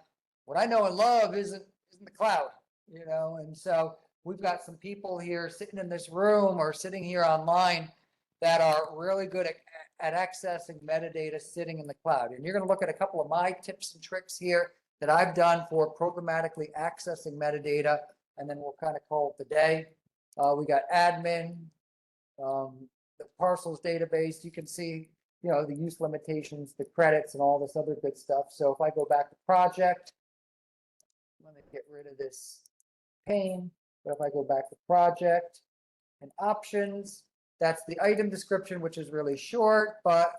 what I know and love isn't the cloud, and so we've got some people here sitting in this room or sitting here online that are really good at accessing metadata sitting in the cloud. And you're going to look at a couple of my tips and tricks here that I've done for programmatically accessing metadata, and then we'll kind of call it the day. We got admin, the parcels database. You can see, the use limitations, the credits, and all this other good stuff. So if I go back to project, let me get rid of this pane. But if I go back to project and options, that's the item description, which is really short, but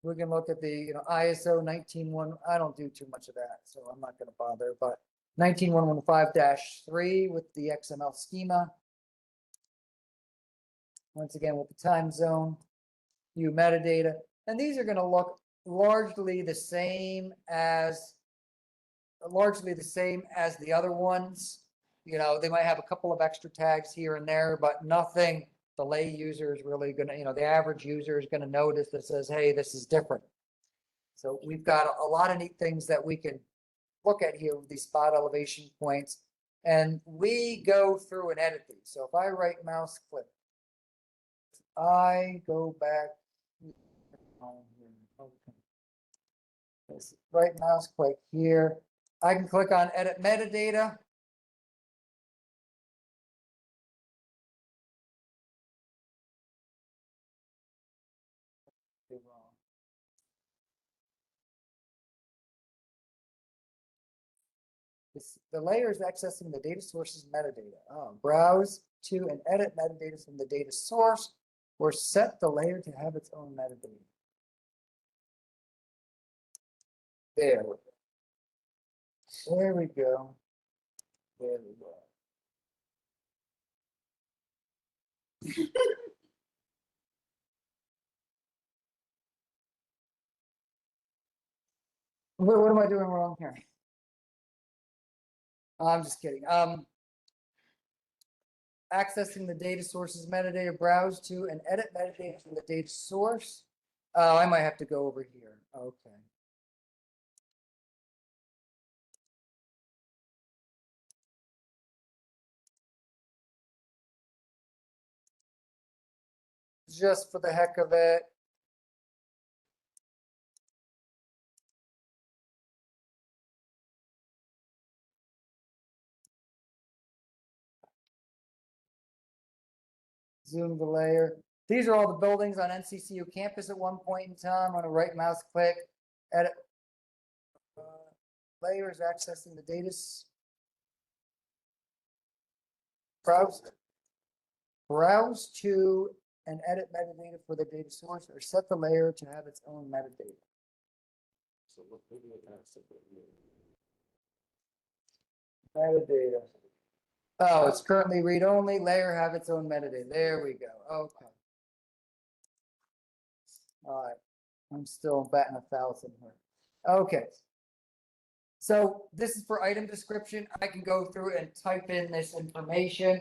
we can look at the ISO 191. I don't do too much of that, so I'm not going to bother. But 19115-3 with the XML schema. Once again, with the time zone, view metadata, and these are going to look largely the same as the other ones. They might have a couple of extra tags here and there, but nothing the lay user is really going to, the average user is going to notice that says, hey, this is different. So we've got a lot of neat things that we can look at here with these spot elevation points, and we go through and edit these. So if I right mouse click, I go back, right mouse click here. I can click on edit metadata. The layer is accessing the data source's metadata. Browse to and edit metadata from the data source or set the layer to have its own metadata. There we go. There we go. There we go. What am I doing wrong here? I'm just kidding. Accessing the data source's metadata, browse to and edit metadata from the data source. Oh, I might have to go over here. Okay. Just for the heck of it. Zoom the layer. These are all the buildings on NCCU campus at one point in time. On a right mouse click, edit. Layers accessing the data. Browse to and edit metadata for the data source or set the layer to have its own metadata. So what do we have separately? Metadata. Oh, it's currently read-only, layer have its own metadata. There we go. Okay. All right. I'm still batting 1,000 here. Okay. So this is for item description. I can go through and type in this information,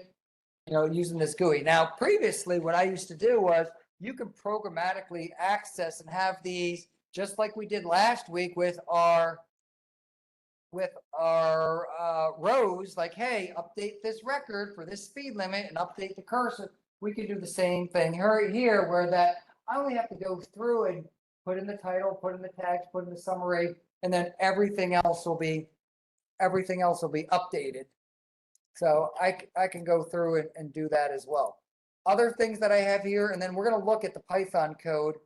using this GUI. Now, previously, what I used to do was you can programmatically access and have these, just like we did last week with our rows, like, hey, update this record for this speed limit and update the cursor. We can do the same thing here where that I only have to go through and put in the title, put in the text, put in the summary, and then everything else will be updated. So I can go through and do that as well. Other things that I have here, and then we're going to look at the Python code.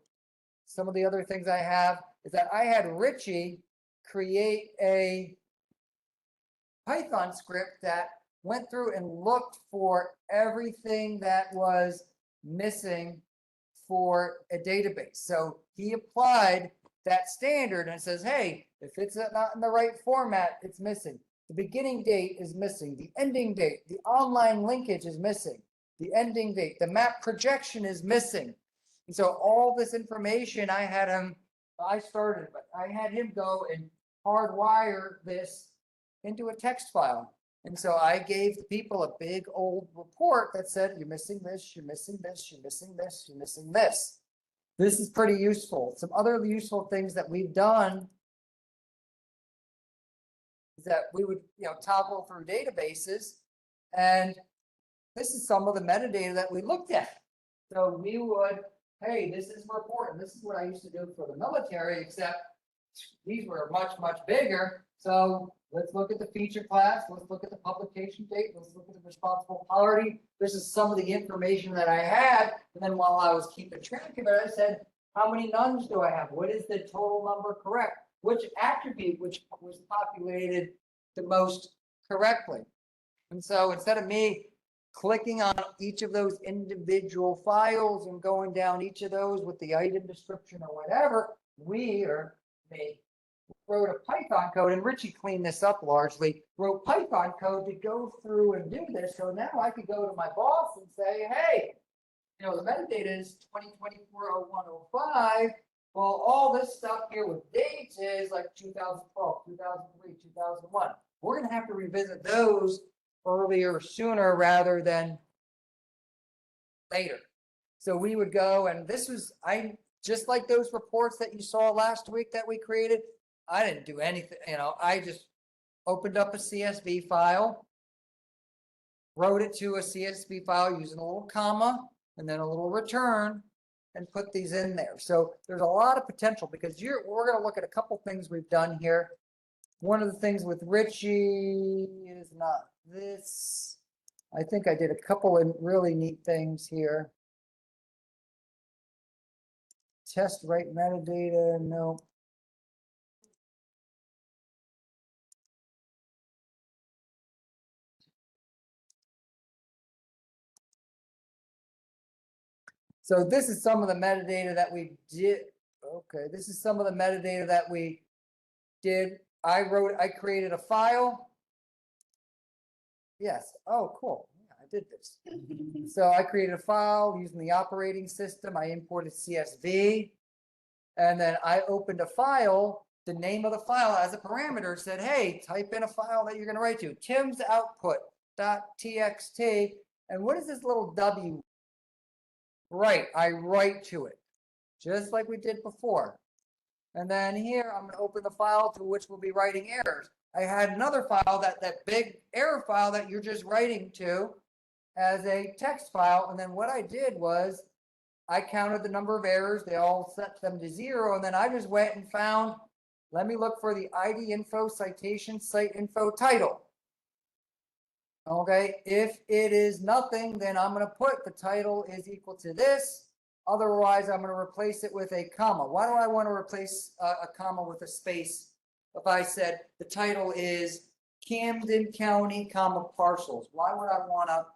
Some of the other things I have is that I had Richie create a Python script that went through and looked for everything that was missing for a database. So he applied that standard and says, hey, if it's not in the right format, it's missing. The beginning date is missing. The ending date, the online linkage is missing. The ending date, the map projection is missing. And so all this information I had him go and hardwire this into a text file. And so I gave the people a big old report that said, you're missing this, you're missing this, you're missing this, you're missing this. This is pretty useful. Some other useful things that we've done is that we would, toggle through databases. And this is some of the metadata that we looked at. So we would, hey, this is a report, and this is what I used to do for the military, except these were much, much bigger. So let's look at the feature class. Let's look at the publication date. Let's look at the responsible party. This is some of the information that I had. And then while I was keeping track of it, I said, how many nuns do I have? What is the total number correct? Which attribute which was populated the most correctly? And so instead of me clicking on each of those individual files and going down each of those with the item description or whatever, they wrote a Python code, and Richie cleaned this up largely, wrote Python code to go through and do this. So now I could go to my boss and say, hey, the metadata is 2024-01-05. Well, all this stuff here with dates is like 2012, 2003, 2001. We're going to have to revisit those earlier, sooner rather than later. So we would go, and this was, just like those reports that you saw last week that we created, I didn't do anything, I just opened up a CSV file, wrote it to a CSV file using a little comma and then a little return and put these in there. So there's a lot of potential because we're going to look at a couple things we've done here. One of the things with Richie is not this. I think I did a couple of really neat things here. Test right metadata, no. So this is some of the metadata that we did. Okay, this is some of the metadata that we did. I created a file. Yes. Oh, cool. Yeah, I did this. So I created a file using the operating system. I imported CSV. And then I opened a file. The name of the file as a parameter said, hey, type in a file that you're going to write to. Tim's output.txt. And what is this little W? Right, I write to it, just like we did before. And then here, I'm going to open the file to which we'll be writing errors. I had another file, that big error file that you're just writing to as a text file. And then what I did was I counted the number of errors. They all set them to 0. And then I just went and found, let me look for the ID info citation site info title. Okay, if it is nothing, then I'm going to put the title is equal to this. Otherwise, I'm going to replace it with a comma. Why do I want to replace a comma with a space? If I said the title is Camden County, comma parcels, why would I want to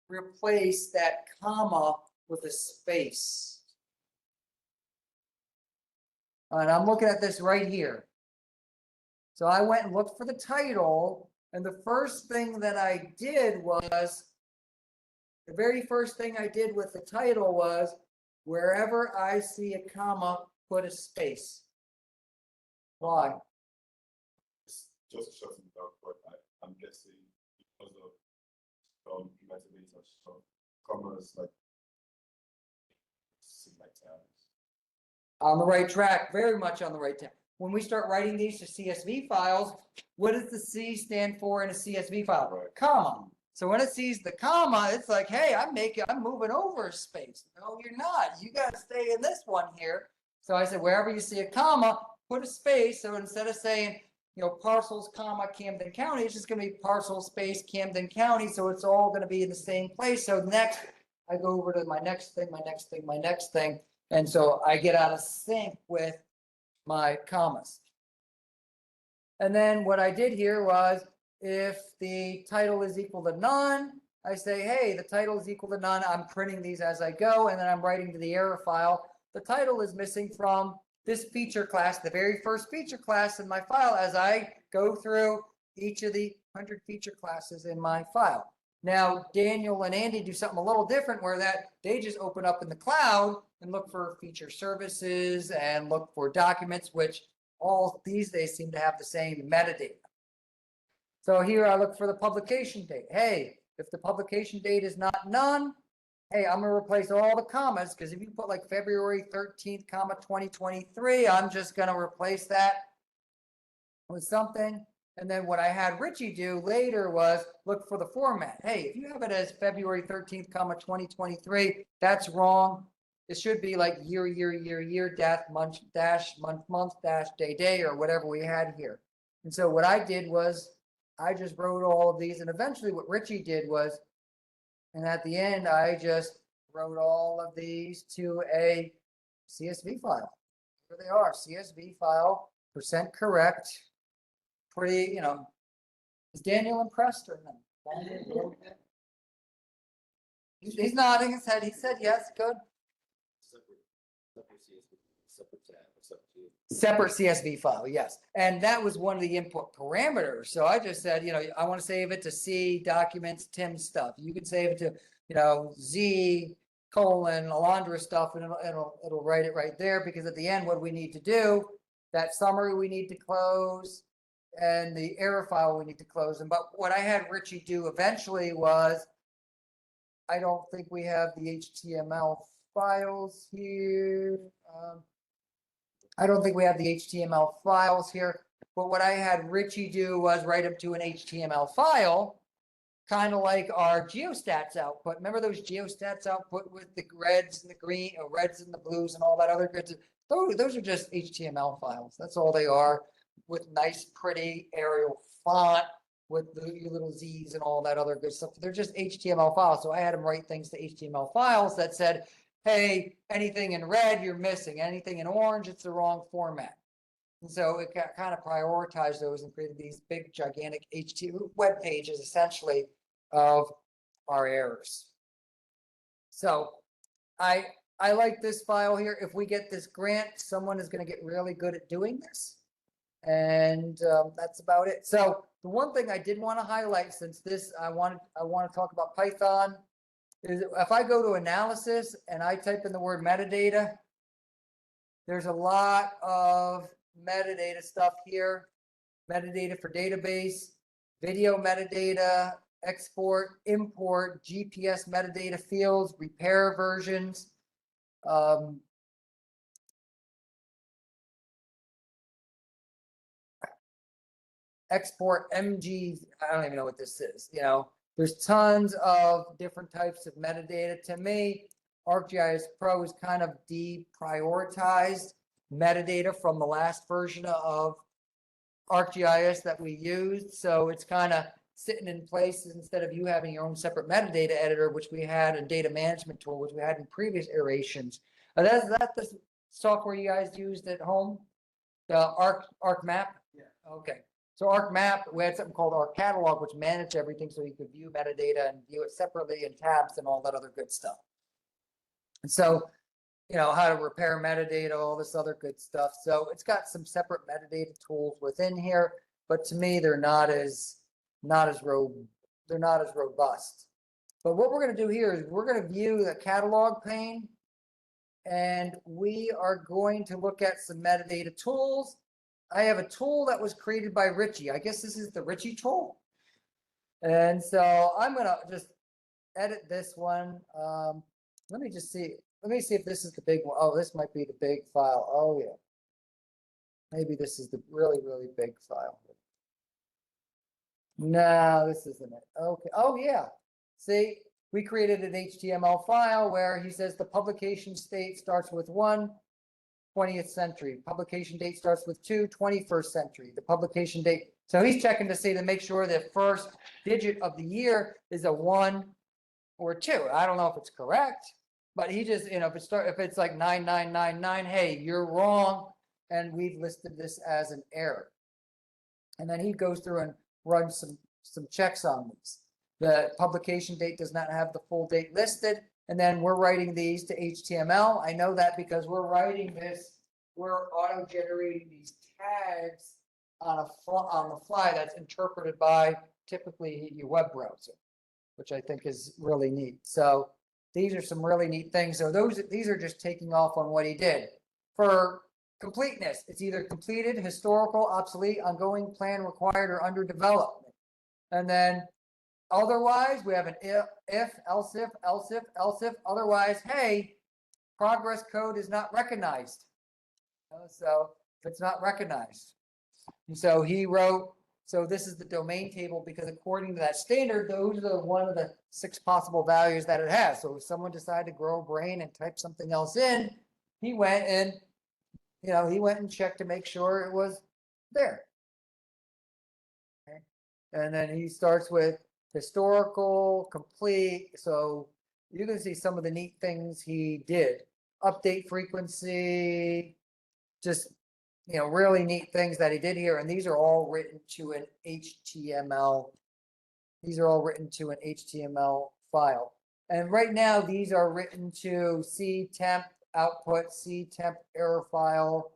replace that comma with a space? And I'm looking at this right here. So I went and looked for the title, and the first thing that I did was, the very first thing I did with the title was, wherever I see a comma, put a space. Why? Just shutting it down, but I'm guessing because of metadata stuff, commerce like towns. On the right track, very much on the right track. When we start writing these to CSV files, what does the C stand for in a CSV file? Right. Comma. So when it sees the comma, it's like, hey, I'm moving over a space. No, you're not. You got to stay in this one here. So I said, wherever you see a comma, put a space. So instead of saying, parcels, comma, Camden County, it's just going to be parcel space, Camden County. So it's all going to be in the same place. So next, I go over to my next thing, my next thing, my next thing. And so I get out of sync with my commas. And then what I did here was, if the title is equal to none, I say, hey, the title is equal to none. I'm printing these as I go, and then I'm writing to the error file. The title is missing from this feature class, the very first feature class in my file, as I go through each of the 100 feature classes in my file. Now, Daniel and Andy do something a little different where they just open up in the cloud and look for feature services and look for documents, which all these days seem to have the same metadata. So here I look for the publication date. Hey, if the publication date is not none, hey, I'm going to replace all the commas, because if you put like February 13th, comma 2023, I'm just going to replace that with something. And then what I had Richie do later was look for the format. Hey, if you have it as February 13th, comma 2023, that's wrong. It should be like year, dash, month, dash, day, or whatever we had here. And so what I did was I just wrote all of these, and eventually what Richie did was, and at the end, I just wrote all of these to a CSV file. Here they are, CSV file, %correct. Pretty, is Daniel impressed or no? He's nodding his head. He said yes, good. Separate CSV file, yes. And that was one of the input parameters. So I just said, I want to save it to C documents, Tim stuff. You can save it to, Z : Alondra stuff, and it'll write it right there, because at the end, what we need to do, that summary we need to close, and the error file we need to close them. But what I had Richie do eventually was, I don't think we have the HTML files here. I don't think we have the HTML files here, but what I had Richie do was write them to an HTML file, kind of like our geostats output. Remember those geostats output with the reds and the green, or reds and the blues and all that other good? Those are just HTML files. That's all they are, with nice, pretty Arial font with the little Z's and all that other good stuff. They're just HTML files. So I had him write things to HTML files that said, hey, anything in red, you're missing. Anything in orange, it's the wrong format. And so it kind of prioritized those and created these big, gigantic HTML web pages, essentially, of our errors. So I like this file here. If we get this grant, someone is going to get really good at doing this. And that's about it. So the one thing I did want to highlight, since this, I want to talk about Python, is if I go to analysis and I type in the word metadata, there's a lot of metadata stuff here. Metadata for database, video metadata, export, import, GPS metadata fields, repair versions. Export MG, I don't even know what this is, there's tons of different types of metadata. To me, ArcGIS Pro is kind of deprioritized metadata from the last version of ArcGIS that we used. So it's kind of sitting in place instead of you having your own separate metadata editor, which we had, a data management tool, which we had in previous iterations. That's the software you guys used at home, the ArcMap? Yeah. Okay. So ArcMap, we had something called ArcCatalog, which managed everything so you could view metadata and view it separately in tabs and all that other good stuff. And so, how to repair metadata, all this other good stuff. So it's got some separate metadata tools within here, but to me, they're not as robust. But what we're going to do here is we're going to view the catalog pane, and we are going to look at some metadata tools. I have a tool that was created by Richie. I guess this is the Richie tool. And so I'm going to just edit this one. Let me just see. Let me see if this is the big one. Oh, this might be the big file. Oh, yeah. Maybe this is the really, really big file. No, this isn't it. Okay. Oh, yeah. See, we created an HTML file where he says the publication date starts with 1, 20th century. Publication date starts with 2, 21st century. The publication date. So he's checking to see to make sure the first digit of the year is a 1 or 2. I don't know if it's correct, but he just, if it's like 9999, hey, you're wrong. And we've listed this as an error. And then he goes through and runs some checks on these. The publication date does not have the full date listed. And then we're writing these to HTML. I know that because we're writing this, we're auto-generating these tags on the fly that's interpreted by typically your web browser, which I think is really neat. So these are some really neat things. So these are just taking off on what he did. For completeness, it's either completed, historical, obsolete, ongoing, plan, required, or under development. And then otherwise, we have an if, else if, otherwise, hey, progress code is not recognized. So it's not recognized. And so he wrote, so this is the domain table because according to that standard, those are one of the 6 possible values that it has. So if someone decided to grow a brain and type something else in, he went and, he went and checked to make sure it was there. Okay. And then he starts with historical, complete. So you can see some of the neat things he did. Update frequency, just, really neat things that he did here. And these are all written to an HTML. These are all written to an HTML file. And right now, these are written to ctemp output, ctemp error file.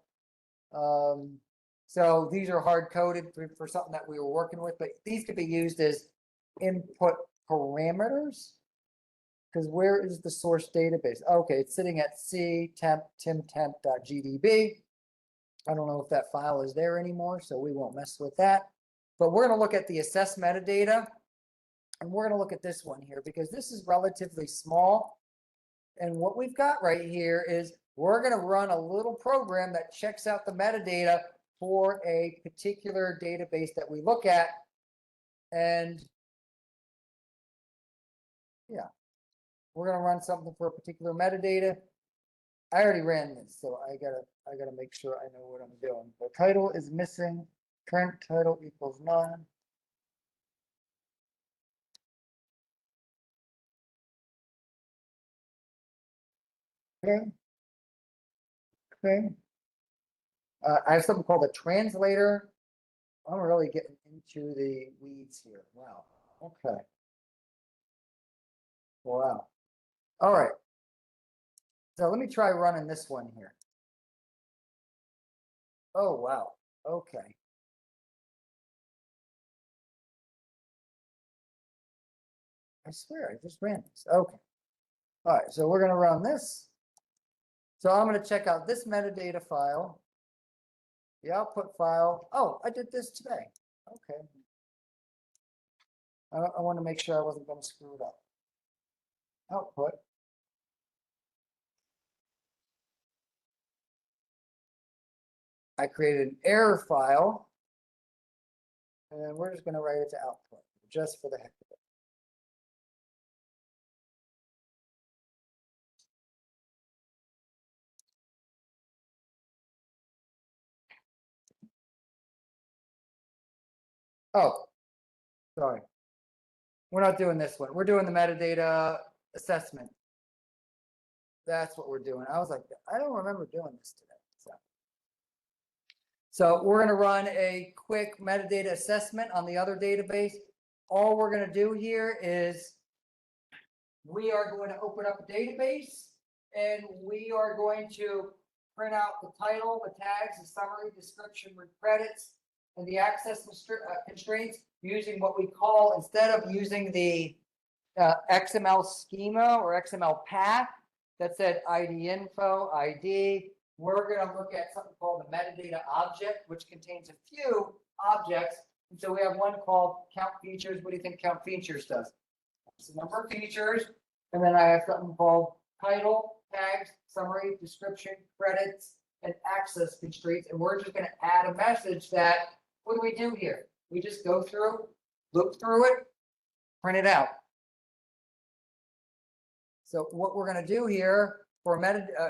So these are hard coded for something that we were working with, but these could be used as input parameters. Because where is the source database? Okay, it's sitting at ctemp timtemp.gdb. I don't know if that file is there anymore, so we won't mess with that. But we're going to look at the assess metadata, and we're going to look at this one here because this is relatively small. And what we've got right here is we're going to run a little program that checks out the metadata for a particular database that we look at. And yeah, we're going to run something for a particular metadata. I already ran this, so I gotta make sure I know what I'm doing. The title is missing. Current title equals none. Okay. Okay. I have something called a translator. I'm really getting into the weeds here. Wow. Okay. Wow. All right. So let me try running this one here. Oh, wow. Okay. I swear, I just ran this. Okay. All right, so we're gonna run this. So I'm gonna check out this metadata file. The output file. Oh, I did this today. Okay. I want to make sure I wasn't gonna screw it up. Output. I created an error file. And we're just gonna write it to output, just for the heck of it. Oh, sorry. We're not doing this one. We're doing the metadata assessment. That's what we're doing. I was like, I don't remember doing this today. So we're going to run a quick metadata assessment on the other database. All we're going to do here is we are going to open up a database and we are going to print out the title, the tags, the summary, description, with credits, and the access constraints using what we call, instead of using the XML schema or XML path that said ID info, ID, we're going to look at something called the metadata object, which contains a few objects. And so we have one called count features. What do you think count features does? It's the number of features. And then I have something called title, tags, summary, description, credits, and access constraints. And we're just going to add a message that, what do we do here? We just go through, look through it, print it out. So what we're going to do here for a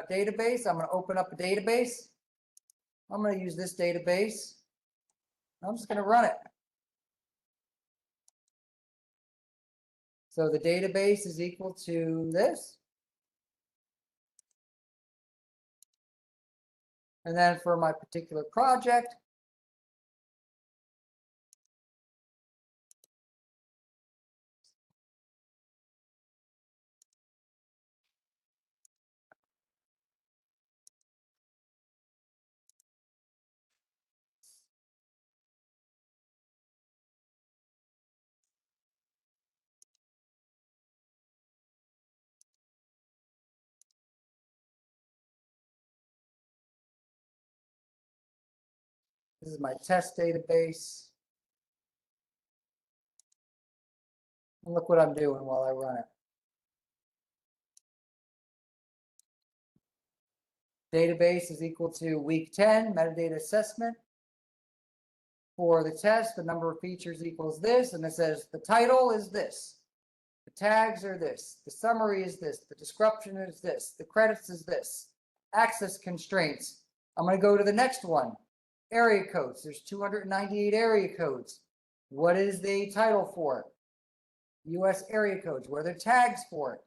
database, I'm going to open up a database. I'm going to use this database. I'm just going to run it. So the database is equal to this. And then for my particular project, this is my test database. And look what I'm doing while I run it. Database is equal to week 10, metadata assessment. For the test, the number of features equals this, and it says the title is this. The tags are this. The summary is this. The description is this. The credits is this. Access constraints. I'm going to go to the next one. Area codes. There's 298 area codes. What is the title for it? US area codes. What are the tags for it?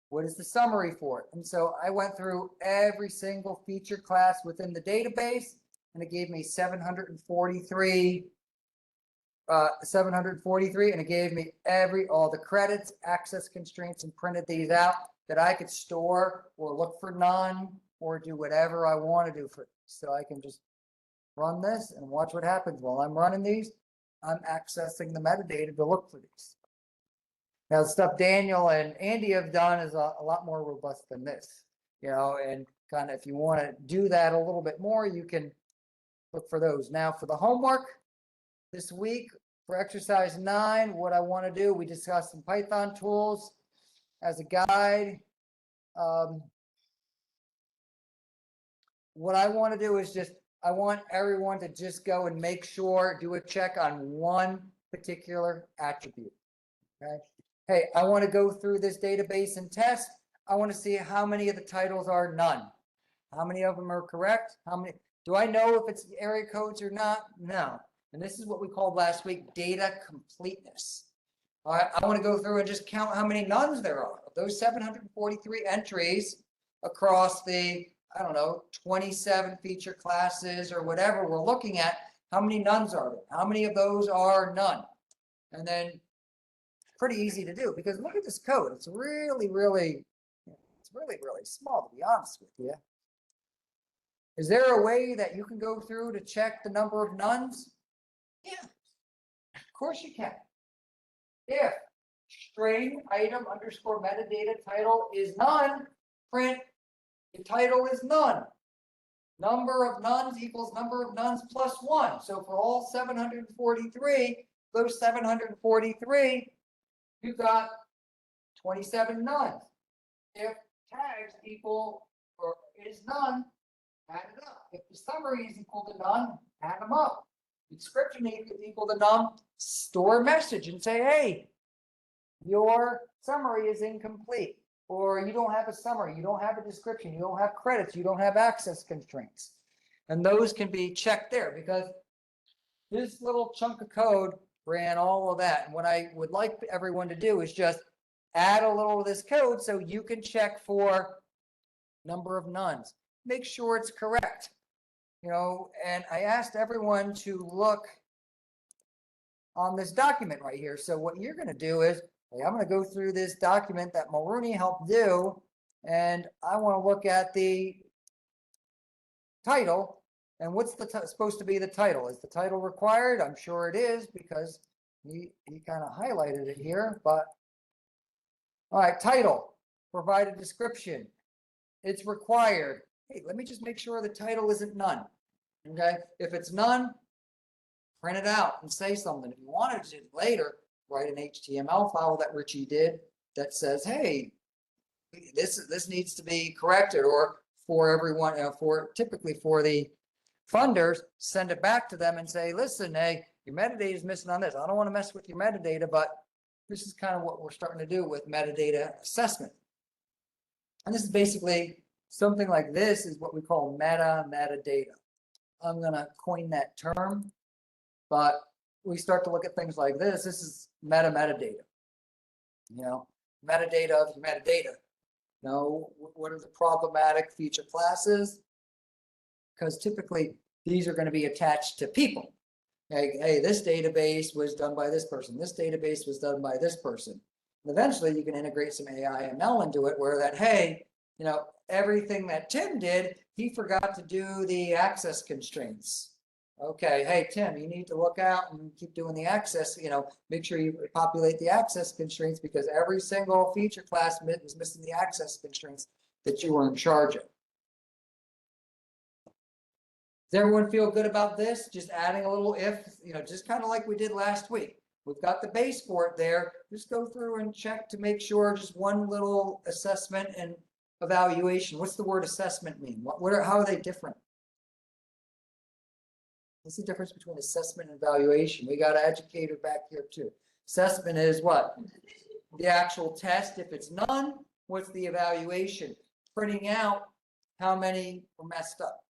What is the summary for it? And so I went through every single feature class within the database, and it gave me 743, and it gave me all the credits, access constraints, and printed these out that I could store or look for none or do whatever I want to do for it. So I can just run this and watch what happens while I'm running these. I'm accessing the metadata to look for these. Now, the stuff Daniel and Andy have done is a lot more robust than this, and kind of if you want to do that a little bit more, you can look for those. Now, for the homework this week, for exercise 9, what I want to do, we discussed some Python tools as a guide. What I want to do is I want everyone to just go and make sure, do a check on one particular attribute. Okay. Hey, I want to go through this database and test. I want to see how many of the titles are none. How many of them are correct? How many? Do I know if it's area codes or not? No. And this is what we called last week data completeness. All right, I want to go through and just count how many nones there are. Of those 743 entries across the, 27 feature classes or whatever we're looking at, how many nones are there? How many of those are none? And then pretty easy to do because look at this code. It's really, really, it's really, really small, to be honest with you. Is there a way that you can go through to check the number of nuns? Yeah, of course you can. If string item underscore metadata title is none, print the title is none. Number of nuns equals number of nuns plus one. So for all 743, those 743, you've got 27 nuns. If tags equal or is none, add it up. If the summary is equal to none, add them up. Description is equal to none, store a message and say, hey, your summary is incomplete, or you don't have a summary, you don't have a description, you don't have credits, you don't have access constraints. And those can be checked there because this little chunk of code ran all of that. And what I would like everyone to do is just add a little of this code so you can check for number of nuns. Make sure it's correct. And I asked everyone to look on this document right here. So what you're going to do is, I'm going to go through this document that Mulrooney helped do, and I want to look at the title. And what's supposed to be the title? Is the title required? I'm sure it is because he kind of highlighted it here. But all right, title, provide a description. It's required. Hey, let me just make sure the title isn't none. Okay, if it's none, print it out and say something. If you wanted to later, write an HTML file that Richie did that says, hey, this needs to be corrected, or for everyone, typically for the funders, send it back to them and say, listen, hey, your metadata is missing on this. I don't want to mess with your metadata, but this is kind of what we're starting to do with metadata assessment. And this is basically something like this is what we call metadata. I'm going to coin that term, but we start to look at things like this. This is metadata. Metadata of your metadata. What are the problematic feature classes? Because typically these are going to be attached to people. Hey, this database was done by this person. This database was done by this person. And eventually you can integrate some AI ML into it where that, hey, everything that Tim did, he forgot to do the access constraints. Okay, hey, Tim, you need to look out and keep doing the access, make sure you populate the access constraints because every single feature class was missing the access constraints that you were in charge of. Does everyone feel good about this? Just adding a little if, just kind of like we did last week. We've got the base for it there. Just go through and check to make sure just one little assessment and evaluation. What's the word assessment mean? How are they different? What's the difference between assessment and evaluation? We got an educator back here too. Assessment is what? The actual test. If it's none, what's the evaluation? Printing out how many were messed up.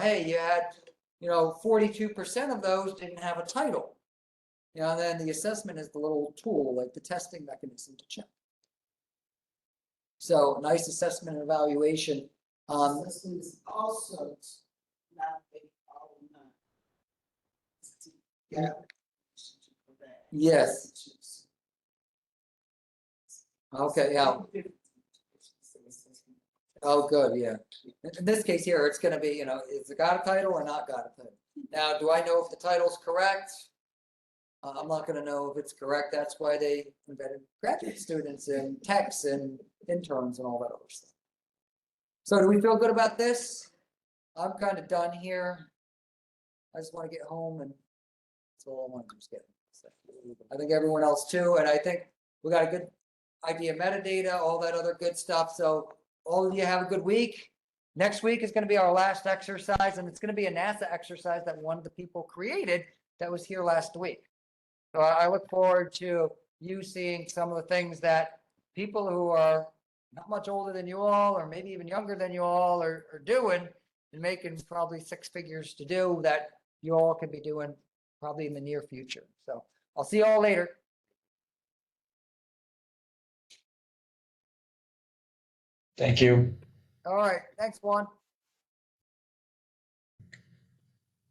Hey, you had, 42% of those didn't have a title. And then the assessment is the little tool, like the testing mechanism to check. So nice assessment and evaluation. Assessment is also not a all none. Yeah. Yes. Okay, yeah. Oh, good, yeah. In this case here, it's going to be, is it got a title or not got a title? Now, do I know if the title's correct? I'm not going to know if it's correct. That's why they invented graduate students and techs and interns and all that other stuff. So do we feel good about this? I'm kind of done here. I just want to get home, and that's all I want to do is get. So I think everyone else too, and I think we got a good idea of metadata, all that other good stuff. So all of you have a good week. Next week is going to be our last exercise, and it's going to be a NASA exercise that one of the people created that was here last week. So I look forward to you seeing some of the things that people who are not much older than you all, or maybe even younger than you all are doing, and making probably six figures to do that you all can be doing probably in the near future. So I'll see you all later. Thank you. All right. Thanks, Juan.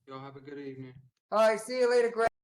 Y'all have a good evening. All right. See you later, Greg.